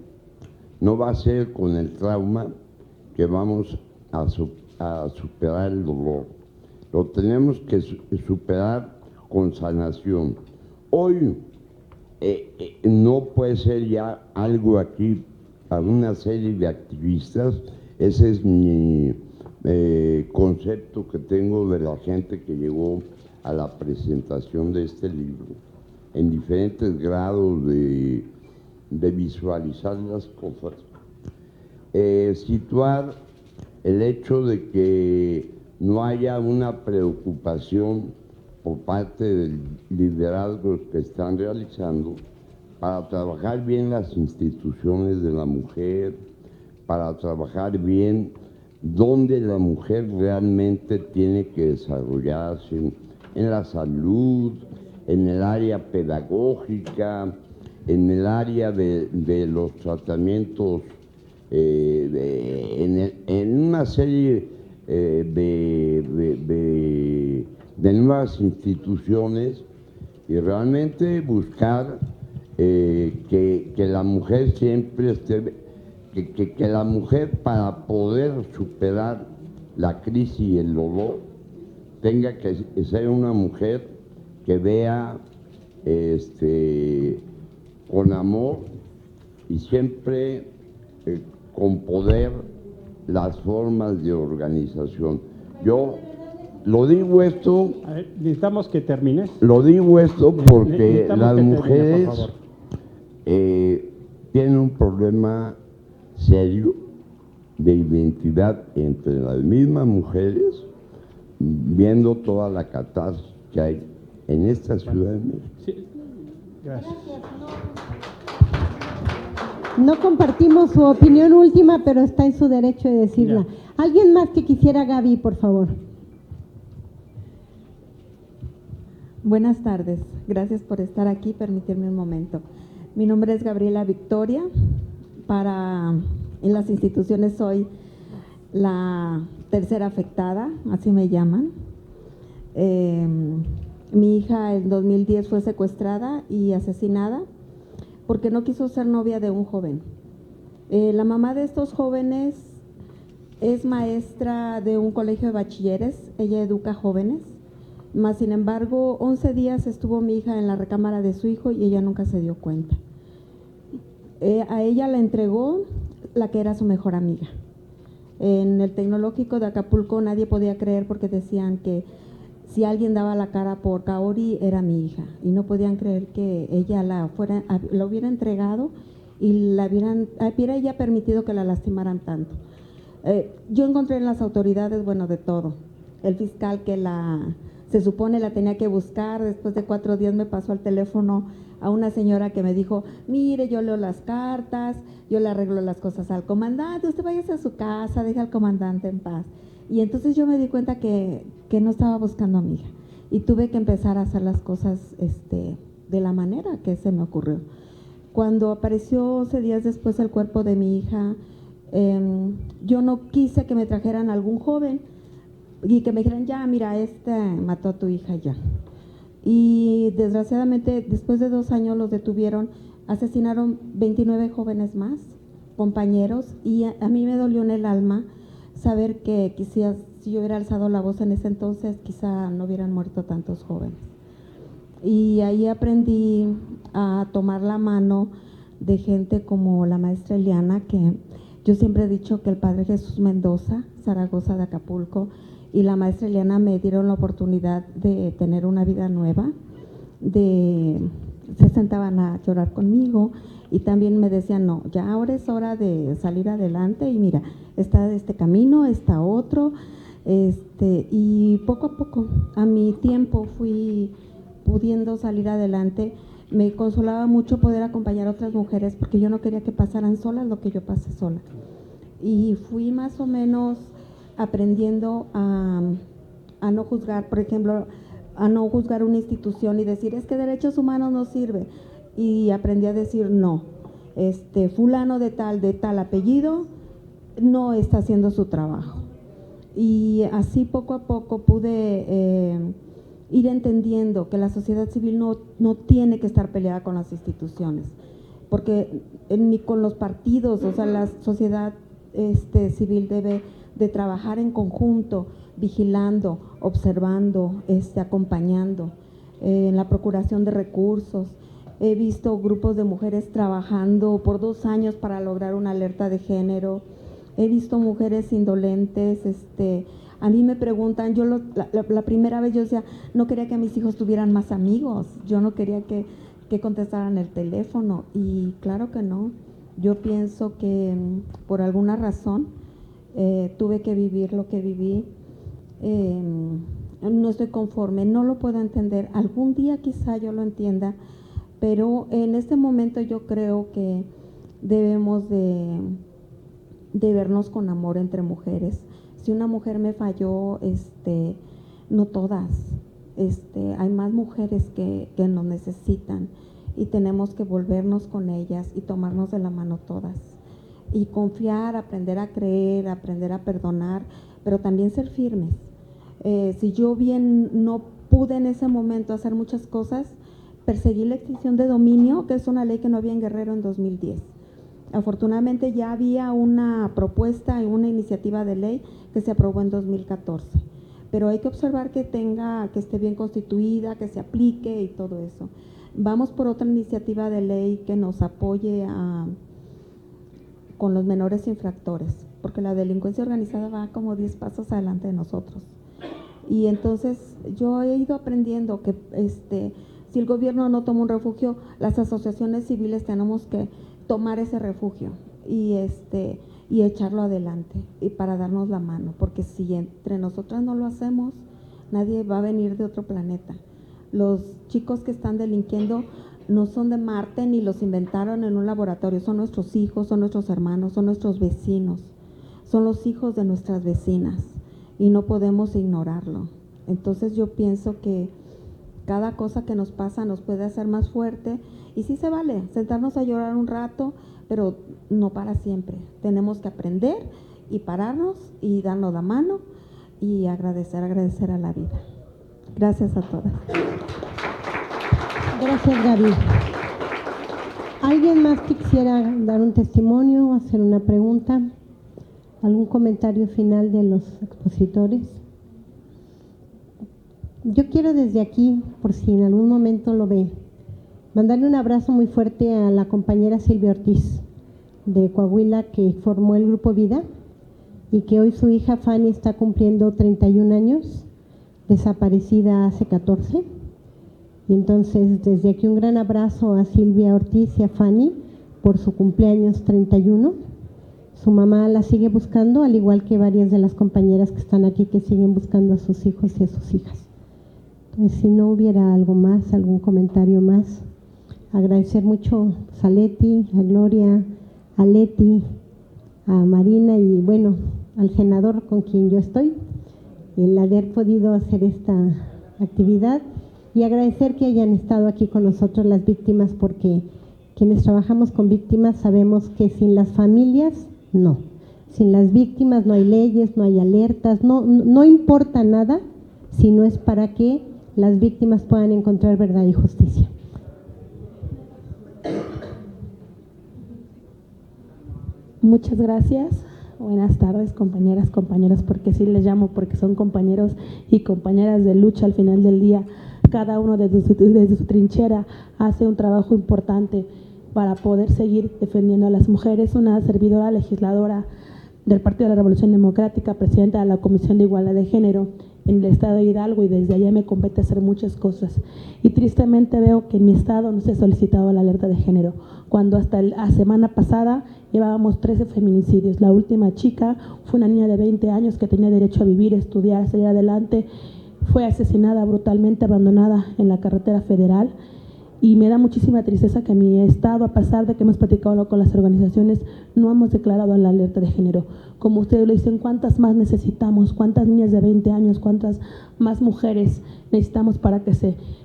no va a ser con el trauma que vamos a superar el dolor. Lo tenemos que superar con sanación. Hoy no puede ser ya algo aquí para una serie de activistas. Ese es mi concepto que tengo de la gente que llegó a la presentación de este libro, en diferentes grados de visualizar las cosas. Situar el hecho de que no haya una preocupación por parte de liderazgos que están realizando para trabajar bien las instituciones de la mujer, para trabajar bien dónde la mujer realmente tiene que desarrollarse, en la salud, en el área pedagógica, en el área de los tratamientos, en una serie de nuevas instituciones, y realmente buscar que la mujer siempre esté, que la mujer, para poder superar la crisis y el dolor, tenga que ser una mujer que vea con amor y siempre con poder las formas de organización. Yo lo digo esto. A ver, necesitamos que termines. Lo digo esto porque las mujeres por favor, tienen un problema serio de identidad entre las mismas mujeres, viendo toda la catarsis que hay en esta ciudad de México. Sí, gracias. No compartimos su opinión última, pero está en su derecho de decirla. Ya. ¿Alguien más que quisiera, Gaby, por favor? Buenas tardes, gracias por estar aquí, permitirme un momento. Mi nombre es Gabriela Victoria, en las instituciones soy la tercera afectada, así me llaman. Mi hija en 2010 fue secuestrada y asesinada porque no quiso ser novia de un joven. La mamá de estos jóvenes es maestra de un colegio de bachilleres, ella educa jóvenes, mas sin embargo 11 días estuvo mi hija en la recámara de su hijo y ella nunca se dio cuenta. A ella la entregó la que era su mejor amiga. En el Tecnológico de Acapulco nadie podía creer porque decían que si alguien daba la cara por Kaori era mi hija y no podían creer que ella la hubiera entregado y hubiera ella permitido que la lastimaran tanto. Yo encontré en las autoridades, bueno, de todo. el fiscal que se supone la tenía que buscar. Después de 4 días me pasó al teléfono a una señora que me dijo, mire, yo leo las cartas, yo le arreglo las cosas al comandante, usted váyase a su casa, deje al comandante en paz. Y entonces yo me di cuenta que no estaba buscando a mi hija y tuve que empezar a hacer las cosas de la manera que se me ocurrió. Cuando apareció 11 días después el cuerpo de mi hija, yo no quise que me trajeran a algún joven y que me dijeran, ya, mira, mató a tu hija ya. Y desgraciadamente, después de 2 años los detuvieron, asesinaron 29 jóvenes más, compañeros, y a mí me dolió en el alma saber que quizás si yo hubiera alzado la voz en ese entonces, quizá no hubieran muerto tantos jóvenes. Y ahí aprendí a tomar la mano de gente como la maestra Eliana, que yo siempre he dicho que el padre Jesús Mendoza, Zaragoza de Acapulco, y la maestra Eliana me dieron la oportunidad de tener una vida nueva, se sentaban a llorar conmigo y también me decían, no, ya ahora es hora de salir adelante y mira, está este camino, está otro, y poco a poco, a mi tiempo fui pudiendo salir adelante. Me consolaba mucho poder acompañar a otras mujeres porque yo no quería que pasaran solas lo que yo pasé sola. Y fui más o menos aprendiendo a no juzgar, por ejemplo, a no juzgar una institución y decir, es que derechos humanos no sirve. Y aprendí a decir, no, fulano de tal apellido no está haciendo su trabajo. Y así poco a poco pude ir entendiendo que la sociedad civil no tiene que estar peleada con las instituciones, porque ni con los partidos, o sea, la sociedad civil debe de trabajar en conjunto, vigilando, observando, acompañando, en la procuración de recursos. He visto grupos de mujeres trabajando por 2 años para lograr una alerta de género. He visto mujeres indolentes, a mí me preguntan, yo la primera vez yo decía, no quería que mis hijos tuvieran más amigos, yo no quería que contestaran el teléfono, y claro que no. Yo pienso que por alguna razón tuve que vivir lo que viví. No estoy conforme, no lo puedo entender. Algún día quizá yo lo entienda, pero en este momento yo creo que debemos de vernos con amor entre mujeres. Si una mujer me falló, no todas, hay más mujeres que nos necesitan y tenemos que volvernos con ellas y tomarnos de la mano todas y confiar, aprender a creer, aprender a perdonar, pero también ser firmes. Si yo bien no pude en ese momento hacer muchas cosas, perseguí la extinción de dominio, que es una ley que no había en Guerrero en 2010. Afortunadamente ya había una propuesta y una iniciativa de ley que se aprobó en 2014, pero hay que observar que esté bien constituida, que se aplique y todo eso. Vamos por otra iniciativa de ley que nos apoye con los menores infractores, porque la delincuencia organizada va como 10 pasos adelante de nosotros. Y entonces yo he ido aprendiendo que si el gobierno no toma un refugio, las asociaciones civiles tenemos que tomar ese refugio y echarlo adelante y para darnos la mano, porque si entre nosotras no lo hacemos, nadie va a venir de otro planeta. Los chicos que están delinquiendo no son de Marte ni los inventaron en un laboratorio, son nuestros hijos, son nuestros hermanos, son nuestros vecinos, son los hijos de nuestras vecinas y no podemos ignorarlo. Entonces yo pienso que cada cosa que nos pasa nos puede hacer más fuerte y sí se vale sentarnos a llorar un rato, pero no para siempre. Tenemos que aprender y pararnos y darnos la mano y agradecer a la vida. Gracias a todas. Gracias, Gaby. ¿Alguien más que quisiera dar un testimonio o hacer una pregunta? ¿Algún comentario final de los expositores? Yo quiero desde aquí, por si en algún momento lo ve, mandarle un abrazo muy fuerte a la compañera Silvia Ortiz de Coahuila, que formó el Grupo Vida y que hoy su hija Fanny está cumpliendo 31 años, desaparecida hace 14. Y entonces desde aquí un gran abrazo a Silvia Ortiz y a Fanny por su cumpleaños 31. su mamá la sigue buscando, al igual que varias de las compañeras que están aquí que siguen buscando a sus hijos y a sus hijas. Entonces, si no hubiera algo más, algún comentario más, agradecer mucho a Leti, a Gloria, a Leti, a Marina y bueno, al senador con quien yo estoy, el haber podido hacer esta actividad y agradecer que hayan estado aquí con nosotros las víctimas, porque quienes trabajamos con víctimas sabemos que sin las familias, no. Sin las víctimas no hay leyes, no hay alertas, no importa nada si no es para que las víctimas puedan encontrar verdad y justicia. Muchas gracias. Buenas tardes, compañeras, compañeros, porque sí les llamo, porque son compañeros y compañeras de lucha al final del día. Cada uno desde su trinchera hace un trabajo importante para poder seguir defendiendo a las mujeres. Una servidora legisladora del Partido de la Revolución Democrática, presidenta de la Comisión de Igualdad de Género en el estado de Hidalgo, y desde allá me compete hacer muchas cosas. Y tristemente veo que en mi estado no se ha solicitado la alerta de género, cuando hasta la semana pasada llevábamos 13 feminicidios. La última chica fue una niña de 20 años que tenía derecho a vivir, estudiar, salir adelante. Fue asesinada brutalmente, abandonada en la carretera federal. Y me da muchísima tristeza que mi estado, a pesar de que hemos platicado con las organizaciones, no hemos declarado la alerta de género. Como ustedes lo dicen, ¿cuántas más necesitamos? ¿Cuántas niñas de 20 años? ¿Cuántas más mujeres necesitamos para que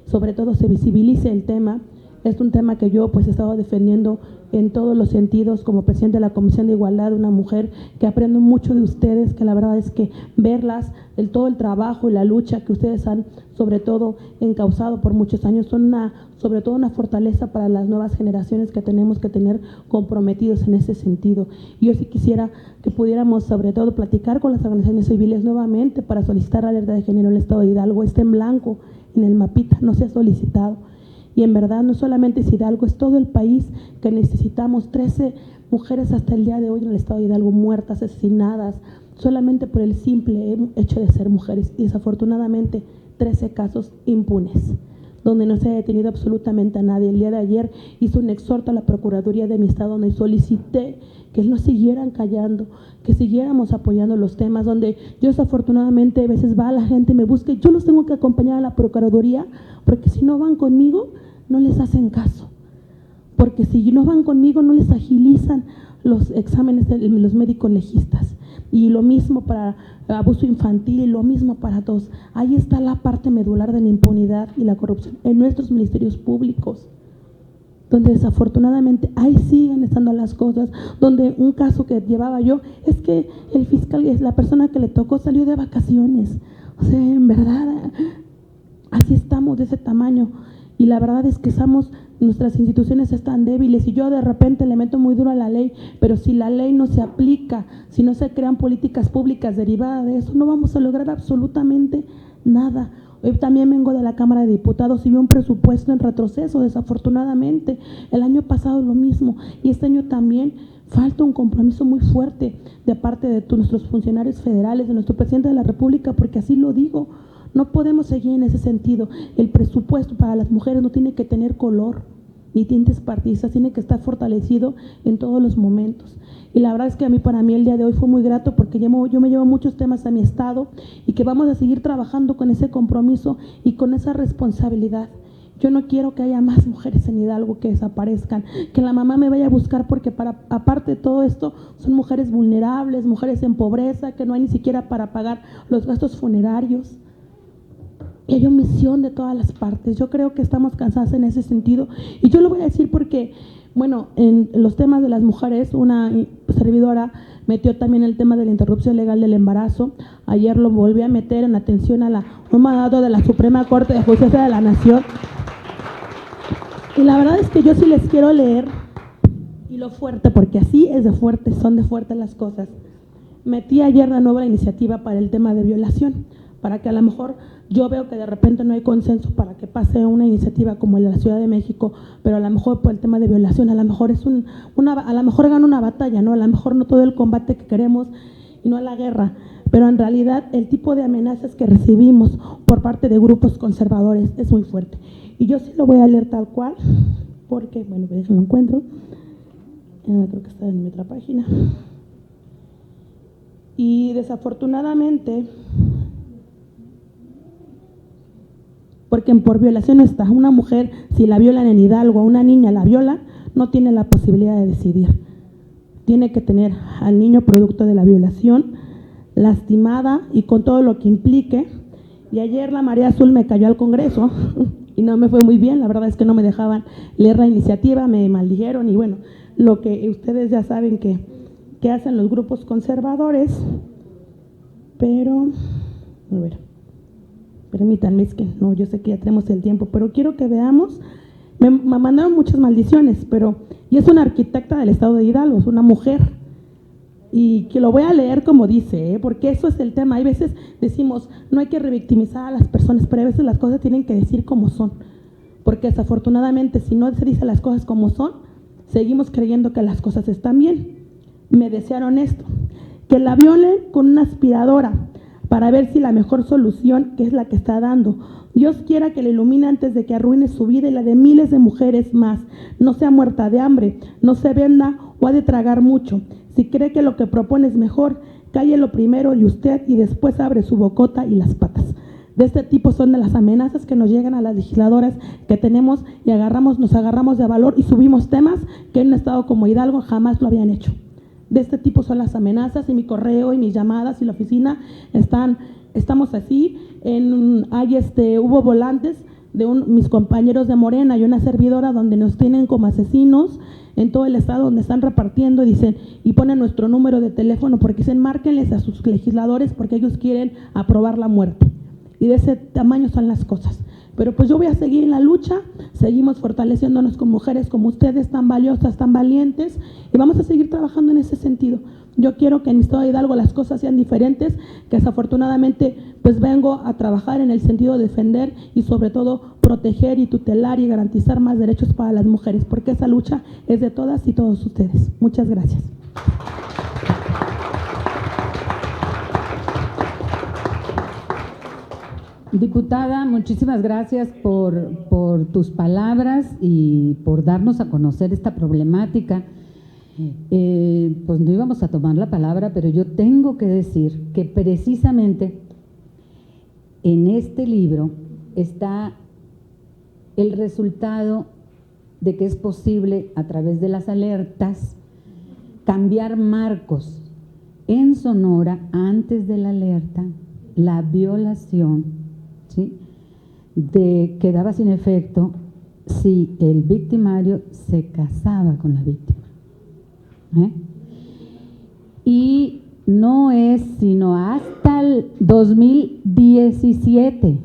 sobre todo se visibilice el tema? Es un tema que yo pues he estado defendiendo en todos los sentidos como presidente de la Comisión de Igualdad, una mujer que aprendo mucho de ustedes, que la verdad es que verlas, todo el trabajo y la lucha que ustedes han sobre todo encauzado por muchos años son sobre todo una fortaleza para las nuevas generaciones que tenemos que tener comprometidos en ese sentido. Y yo sí quisiera que pudiéramos sobre todo platicar con las organizaciones civiles nuevamente para solicitar la alerta de género en el estado de Hidalgo. Está en blanco en el mapita, no se ha solicitado. Y en verdad no solamente es Hidalgo, es todo el país que necesitamos. 13 mujeres hasta el día de hoy en el estado de Hidalgo muertas, asesinadas, solamente por el simple hecho de ser mujeres. Y desafortunadamente 13 casos impunes, donde no se ha detenido absolutamente a nadie. El día de ayer hice un exhorto a la Procuraduría de mi estado donde solicité que no siguieran callando, que siguiéramos apoyando los temas, donde yo desafortunadamente a veces va la gente, me busca y yo los tengo que acompañar a la Procuraduría, porque si no van conmigo no les hacen caso, porque si no van conmigo no les agilizan los exámenes de los médicos legistas. Y lo mismo para abuso infantil y lo mismo para todos. Ahí está la parte medular de la impunidad y la corrupción en nuestros ministerios públicos, donde desafortunadamente ahí siguen estando las cosas, donde un caso que llevaba yo es que el fiscal, la persona que le tocó, salió de vacaciones. O sea, en verdad, así estamos de ese tamaño. Y la verdad es que nuestras instituciones están débiles y yo de repente le meto muy duro a la ley, pero si la ley no se aplica, si no se crean políticas públicas derivadas de eso, no vamos a lograr absolutamente nada. Hoy también vengo de la Cámara de Diputados y veo un presupuesto en retroceso, desafortunadamente. El año pasado lo mismo y este año también falta un compromiso muy fuerte de parte de nuestros funcionarios federales, de nuestro presidente de la República, porque así lo digo. No podemos seguir en ese sentido. El presupuesto para las mujeres no tiene que tener color ni tintes partidistas, tiene que estar fortalecido en todos los momentos. Y la verdad es que para mí el día de hoy fue muy grato porque yo me llevo muchos temas a mi estado y que vamos a seguir trabajando con ese compromiso y con esa responsabilidad. Yo no quiero que haya más mujeres en Hidalgo que desaparezcan, que la mamá me vaya a buscar porque aparte de todo esto son mujeres vulnerables, mujeres en pobreza, que no hay ni siquiera para pagar los gastos funerarios. Y hay omisión de todas las partes. Yo creo que estamos cansadas en ese sentido. Y yo lo voy a decir porque, bueno, en los temas de las mujeres, una servidora metió también el tema de la interrupción legal del embarazo. Ayer lo volví a meter en atención a un mandato de la Suprema Corte de Justicia de la Nación. Y la verdad es que yo sí les quiero leer, y lo fuerte, porque así es de fuerte, son de fuerte las cosas. Metí ayer de nuevo la iniciativa para el tema de violación, para que a lo mejor yo veo que de repente no hay consenso para que pase una iniciativa como la de la Ciudad de México, pero a lo mejor por el tema de violación, a lo mejor a lo mejor gana una batalla, ¿no? A lo mejor no todo el combate que queremos y no la guerra, pero en realidad el tipo de amenazas que recibimos por parte de grupos conservadores es muy fuerte. Y yo sí lo voy a leer tal cual, porque, bueno, pues lo encuentro, creo que está en mi otra página. desafortunadamente, porque por violación está una mujer, si la violan en Hidalgo, a una niña la violan, no tiene la posibilidad de decidir. Tiene que tener al niño producto de la violación, lastimada y con todo lo que implique. Y ayer la Marea Azul me cayó al Congreso y no me fue muy bien, la verdad es que no me dejaban leer la iniciativa, me maldijeron y bueno, lo que ustedes ya saben que hacen los grupos conservadores, pero, a ver, permítanme, es que no, yo sé que ya tenemos el tiempo, pero quiero que veamos, me mandaron muchas maldiciones, y es una arquitecta del estado de Hidalgo, es una mujer, y que lo voy a leer como dice, porque eso es el tema. Hay veces decimos, no hay que revictimizar a las personas, pero a veces las cosas tienen que decir como son, porque desafortunadamente si no se dicen las cosas como son, seguimos creyendo que las cosas están bien. Me desearon esto, que la violen con una aspiradora para ver si la mejor solución, que es la que está dando. Dios quiera que la ilumine antes de que arruine su vida y la de miles de mujeres más. No sea muerta de hambre, no se venda o ha de tragar mucho. Si cree que lo que propone es mejor, cállelo primero y usted y después abre su bocota y las patas. De este tipo son de las amenazas que nos llegan a las legisladoras que tenemos y nos agarramos de valor y subimos temas que en un estado como Hidalgo jamás lo habían hecho. De este tipo son las amenazas y mi correo y mis llamadas y la oficina estamos así. Hubo volantes de mis compañeros de Morena y una servidora donde nos tienen como asesinos en todo el estado, donde están repartiendo, dicen, y ponen nuestro número de teléfono porque dicen, márquenles a sus legisladores porque ellos quieren aprobar la muerte. Y de ese tamaño son las cosas. Pero pues yo voy a seguir en la lucha, seguimos fortaleciéndonos con mujeres como ustedes, tan valiosas, tan valientes, y vamos a seguir trabajando en ese sentido. Yo quiero que en mi estado de Hidalgo las cosas sean diferentes, que desafortunadamente pues vengo a trabajar en el sentido de defender y sobre todo proteger y tutelar y garantizar más derechos para las mujeres, porque esa lucha es de todas y todos ustedes. Muchas gracias. Diputada, muchísimas gracias por tus palabras y por darnos a conocer esta problemática. Pues no íbamos a tomar la palabra, pero yo tengo que decir que precisamente en este libro está el resultado de que es posible, a través de las alertas, cambiar marcos. En Sonora, antes de la alerta, la violación, ¿sí?, quedaba sin efecto si el victimario se casaba con la víctima. Y no es sino hasta el 2017,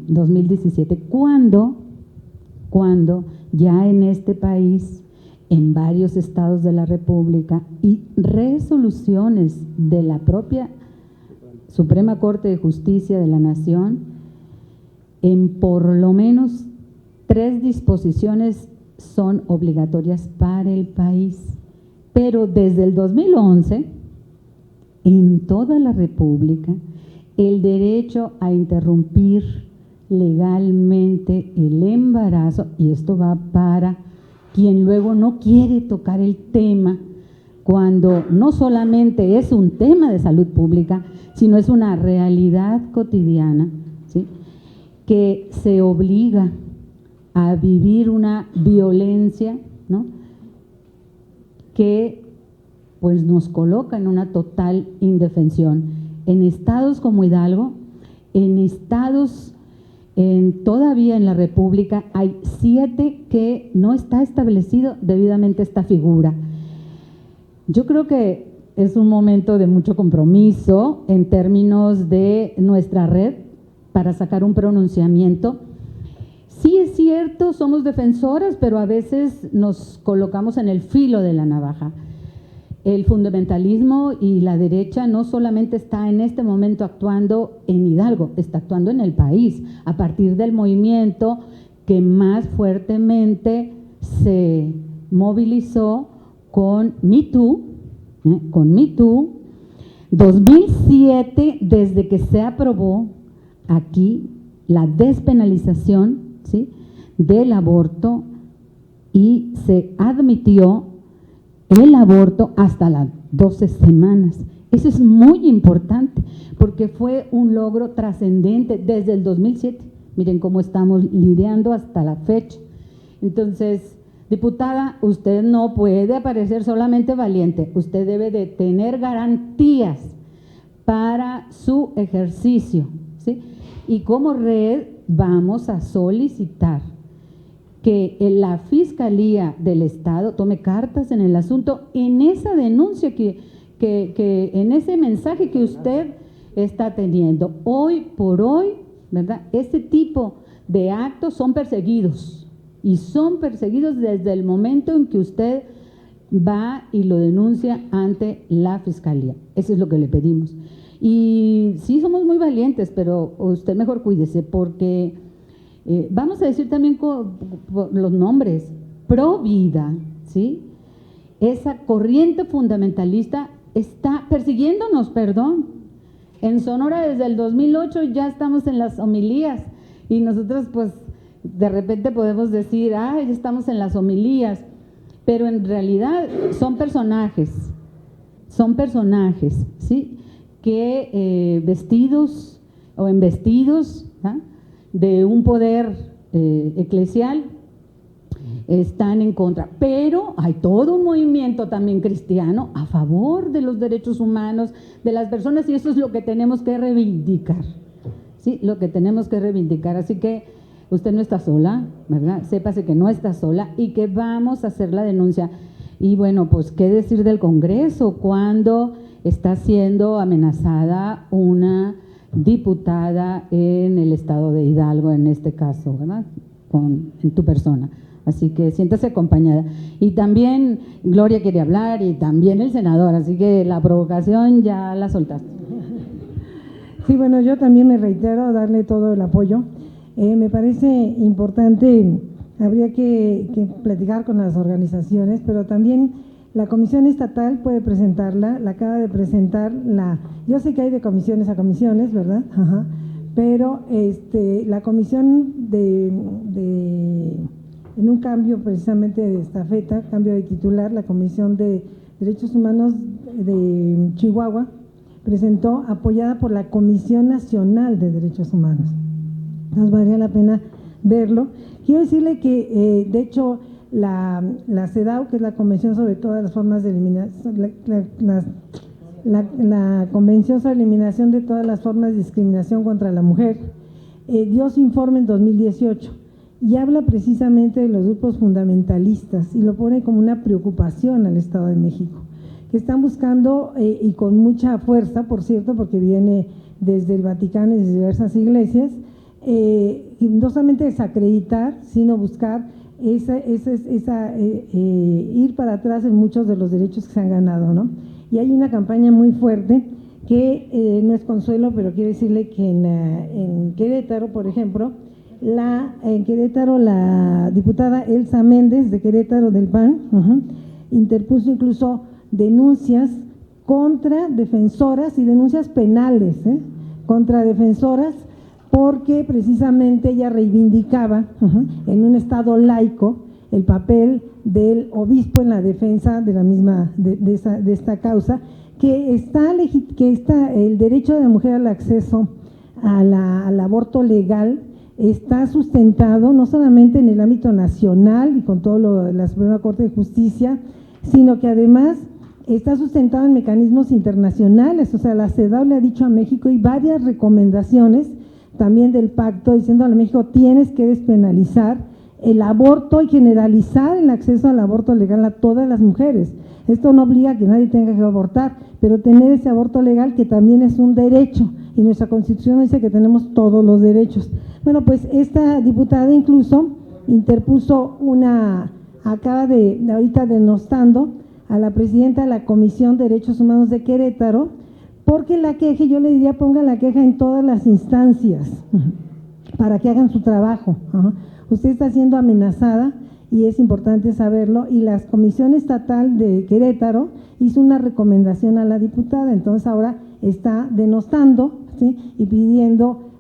2017, cuando ya en este país, en varios estados de la República y resoluciones de la propia Suprema Corte de Justicia de la Nación, en por lo menos 3 disposiciones son obligatorias para el país. Pero desde el 2011, en toda la República, el derecho a interrumpir legalmente el embarazo, y esto va para quien luego no quiere tocar el tema, cuando no solamente es un tema de salud pública, sino es una realidad cotidiana, ¿sí?, que se obliga a vivir una violencia, ¿no?, que pues nos coloca en una total indefensión. En estados como Hidalgo, en estados todavía en la República, hay 7 que no está establecido debidamente esta figura. Yo creo que es un momento de mucho compromiso en términos de nuestra red para sacar un pronunciamiento. Sí es cierto, somos defensoras, pero a veces nos colocamos en el filo de la navaja. El fundamentalismo y la derecha no solamente está en este momento actuando en Hidalgo, está actuando en el país, a partir del movimiento que más fuertemente se movilizó con Me Too, 2007, desde que se aprobó aquí la despenalización, ¿sí?, del aborto, y se admitió el aborto hasta la 12 semanas. Eso es muy importante porque fue un logro trascendente desde el 2007. Miren cómo estamos lidiando hasta la fecha. Entonces, diputada, usted no puede aparecer solamente valiente, usted debe de tener garantías para su ejercicio, ¿sí? Y como red vamos a solicitar que la Fiscalía del Estado tome cartas en el asunto, en esa denuncia que en ese mensaje que usted está teniendo. Hoy por hoy, ¿verdad? Este tipo de actos son perseguidos y son perseguidos desde el momento en que usted va y lo denuncia ante la Fiscalía. Eso es lo que le pedimos. Y sí, somos muy valientes, pero usted mejor cuídese porque vamos a decir también los nombres. Pro Vida, ¿sí? Esa corriente fundamentalista está persiguiéndonos, En Sonora desde el 2008 ya estamos en las homilías y nosotros pues de repente podemos decir, ya estamos en las homilías, pero en realidad son personajes, ¿sí? Que vestidos o embestidos de un poder eclesial están en contra, pero hay todo un movimiento también cristiano a favor de los derechos humanos de las personas y eso es lo que tenemos que reivindicar, ¿sí? Lo que tenemos que reivindicar, así que usted no está sola, ¿verdad? Sépase que no está sola y que vamos a hacer la denuncia. Y bueno, pues qué decir del Congreso cuando está siendo amenazada una diputada en el estado de Hidalgo, en este caso, ¿verdad? En tu persona. Así que siéntase acompañada. Y también Gloria quiere hablar y también el senador, así que la provocación ya la soltaste. Sí, bueno, yo también me reitero darle todo el apoyo. Me parece importante, habría que platicar con las organizaciones, pero también la comisión estatal puede presentarla, la acaba de presentar yo sé que hay de comisiones a comisiones, ¿verdad? Ajá. Pero la comisión en un cambio precisamente de estafeta, cambio de titular, la Comisión de Derechos Humanos de Chihuahua presentó, apoyada por la Comisión Nacional de Derechos Humanos. Nos valdría la pena verlo. Quiero decirle que, de hecho, la CEDAW, que es la Convención sobre todas las formas de eliminación, la Convención sobre eliminación de todas las formas de discriminación contra la mujer, dio su informe en 2018 y habla precisamente de los grupos fundamentalistas y lo pone como una preocupación al Estado de México, que están buscando, y con mucha fuerza, por cierto, porque viene desde el Vaticano y desde diversas iglesias, no solamente desacreditar, sino buscar ir para atrás en muchos de los derechos que se han ganado, ¿no? Y hay una campaña muy fuerte que no es consuelo, pero quiero decirle que en Querétaro, por ejemplo, la diputada Elsa Méndez de Querétaro del PAN interpuso incluso denuncias contra defensoras y denuncias penales contra defensoras porque precisamente ella reivindicaba en un estado laico el papel del obispo en la defensa de la misma de esta causa, que está el derecho de la mujer al acceso al aborto legal está sustentado no solamente en el ámbito nacional y con todo lo de la Suprema Corte de Justicia, sino que además está sustentado en mecanismos internacionales. O sea, la CEDAW le ha dicho a México y varias recomendaciones también del pacto diciéndole a México tienes que despenalizar el aborto y generalizar el acceso al aborto legal a todas las mujeres. Esto no obliga a que nadie tenga que abortar, pero tener ese aborto legal que también es un derecho y nuestra Constitución dice que tenemos todos los derechos. Bueno, pues esta diputada incluso interpuso acaba de ahorita denostando a la presidenta de la Comisión de Derechos Humanos de Querétaro, porque la queja, yo le diría ponga la queja en todas las instancias para que hagan su trabajo. Usted está siendo amenazada y es importante saberlo, y la Comisión Estatal de Querétaro hizo una recomendación a la diputada, entonces ahora está denostando, ¿sí? Y pidiendo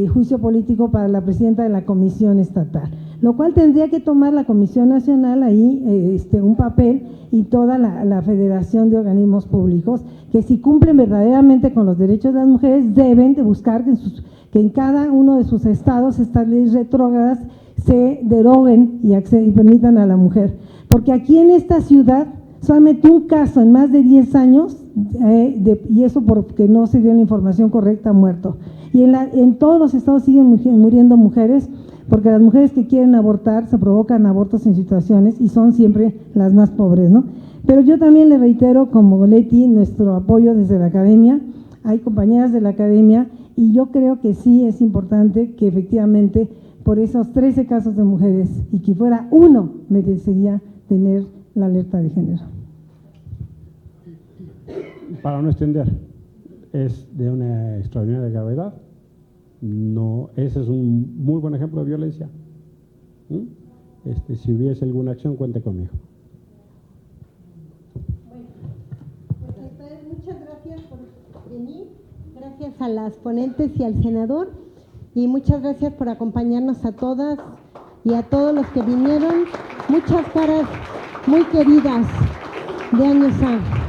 juicio político para la presidenta de la Comisión Estatal, lo cual tendría que tomar la Comisión Nacional ahí un papel y toda la Federación de Organismos Públicos, que si cumplen verdaderamente con los derechos de las mujeres, deben de buscar que en cada uno de sus estados estas leyes retrógradas se deroguen y permitan a la mujer. Porque aquí en esta ciudad, solamente un caso en más de 10 años, y eso porque no se dio la información correcta, ha muerto. Y en todos los estados siguen muriendo mujeres, porque las mujeres que quieren abortar se provocan abortos en situaciones y son siempre las más pobres, ¿no? Pero yo también le reitero, como Leti, nuestro apoyo desde la academia. Hay compañeras de la academia y yo creo que sí es importante que efectivamente por esos 13 casos de mujeres y que fuera uno, merecería tener la alerta de género. Para no extender, es de una extraordinaria gravedad. No, ese es un muy buen ejemplo de violencia. Si hubiese alguna acción, cuente conmigo. Bueno, pues muchas gracias por venir, gracias a las ponentes y al senador, y muchas gracias por acompañarnos a todas y a todos los que vinieron. Muchas caras muy queridas de años A.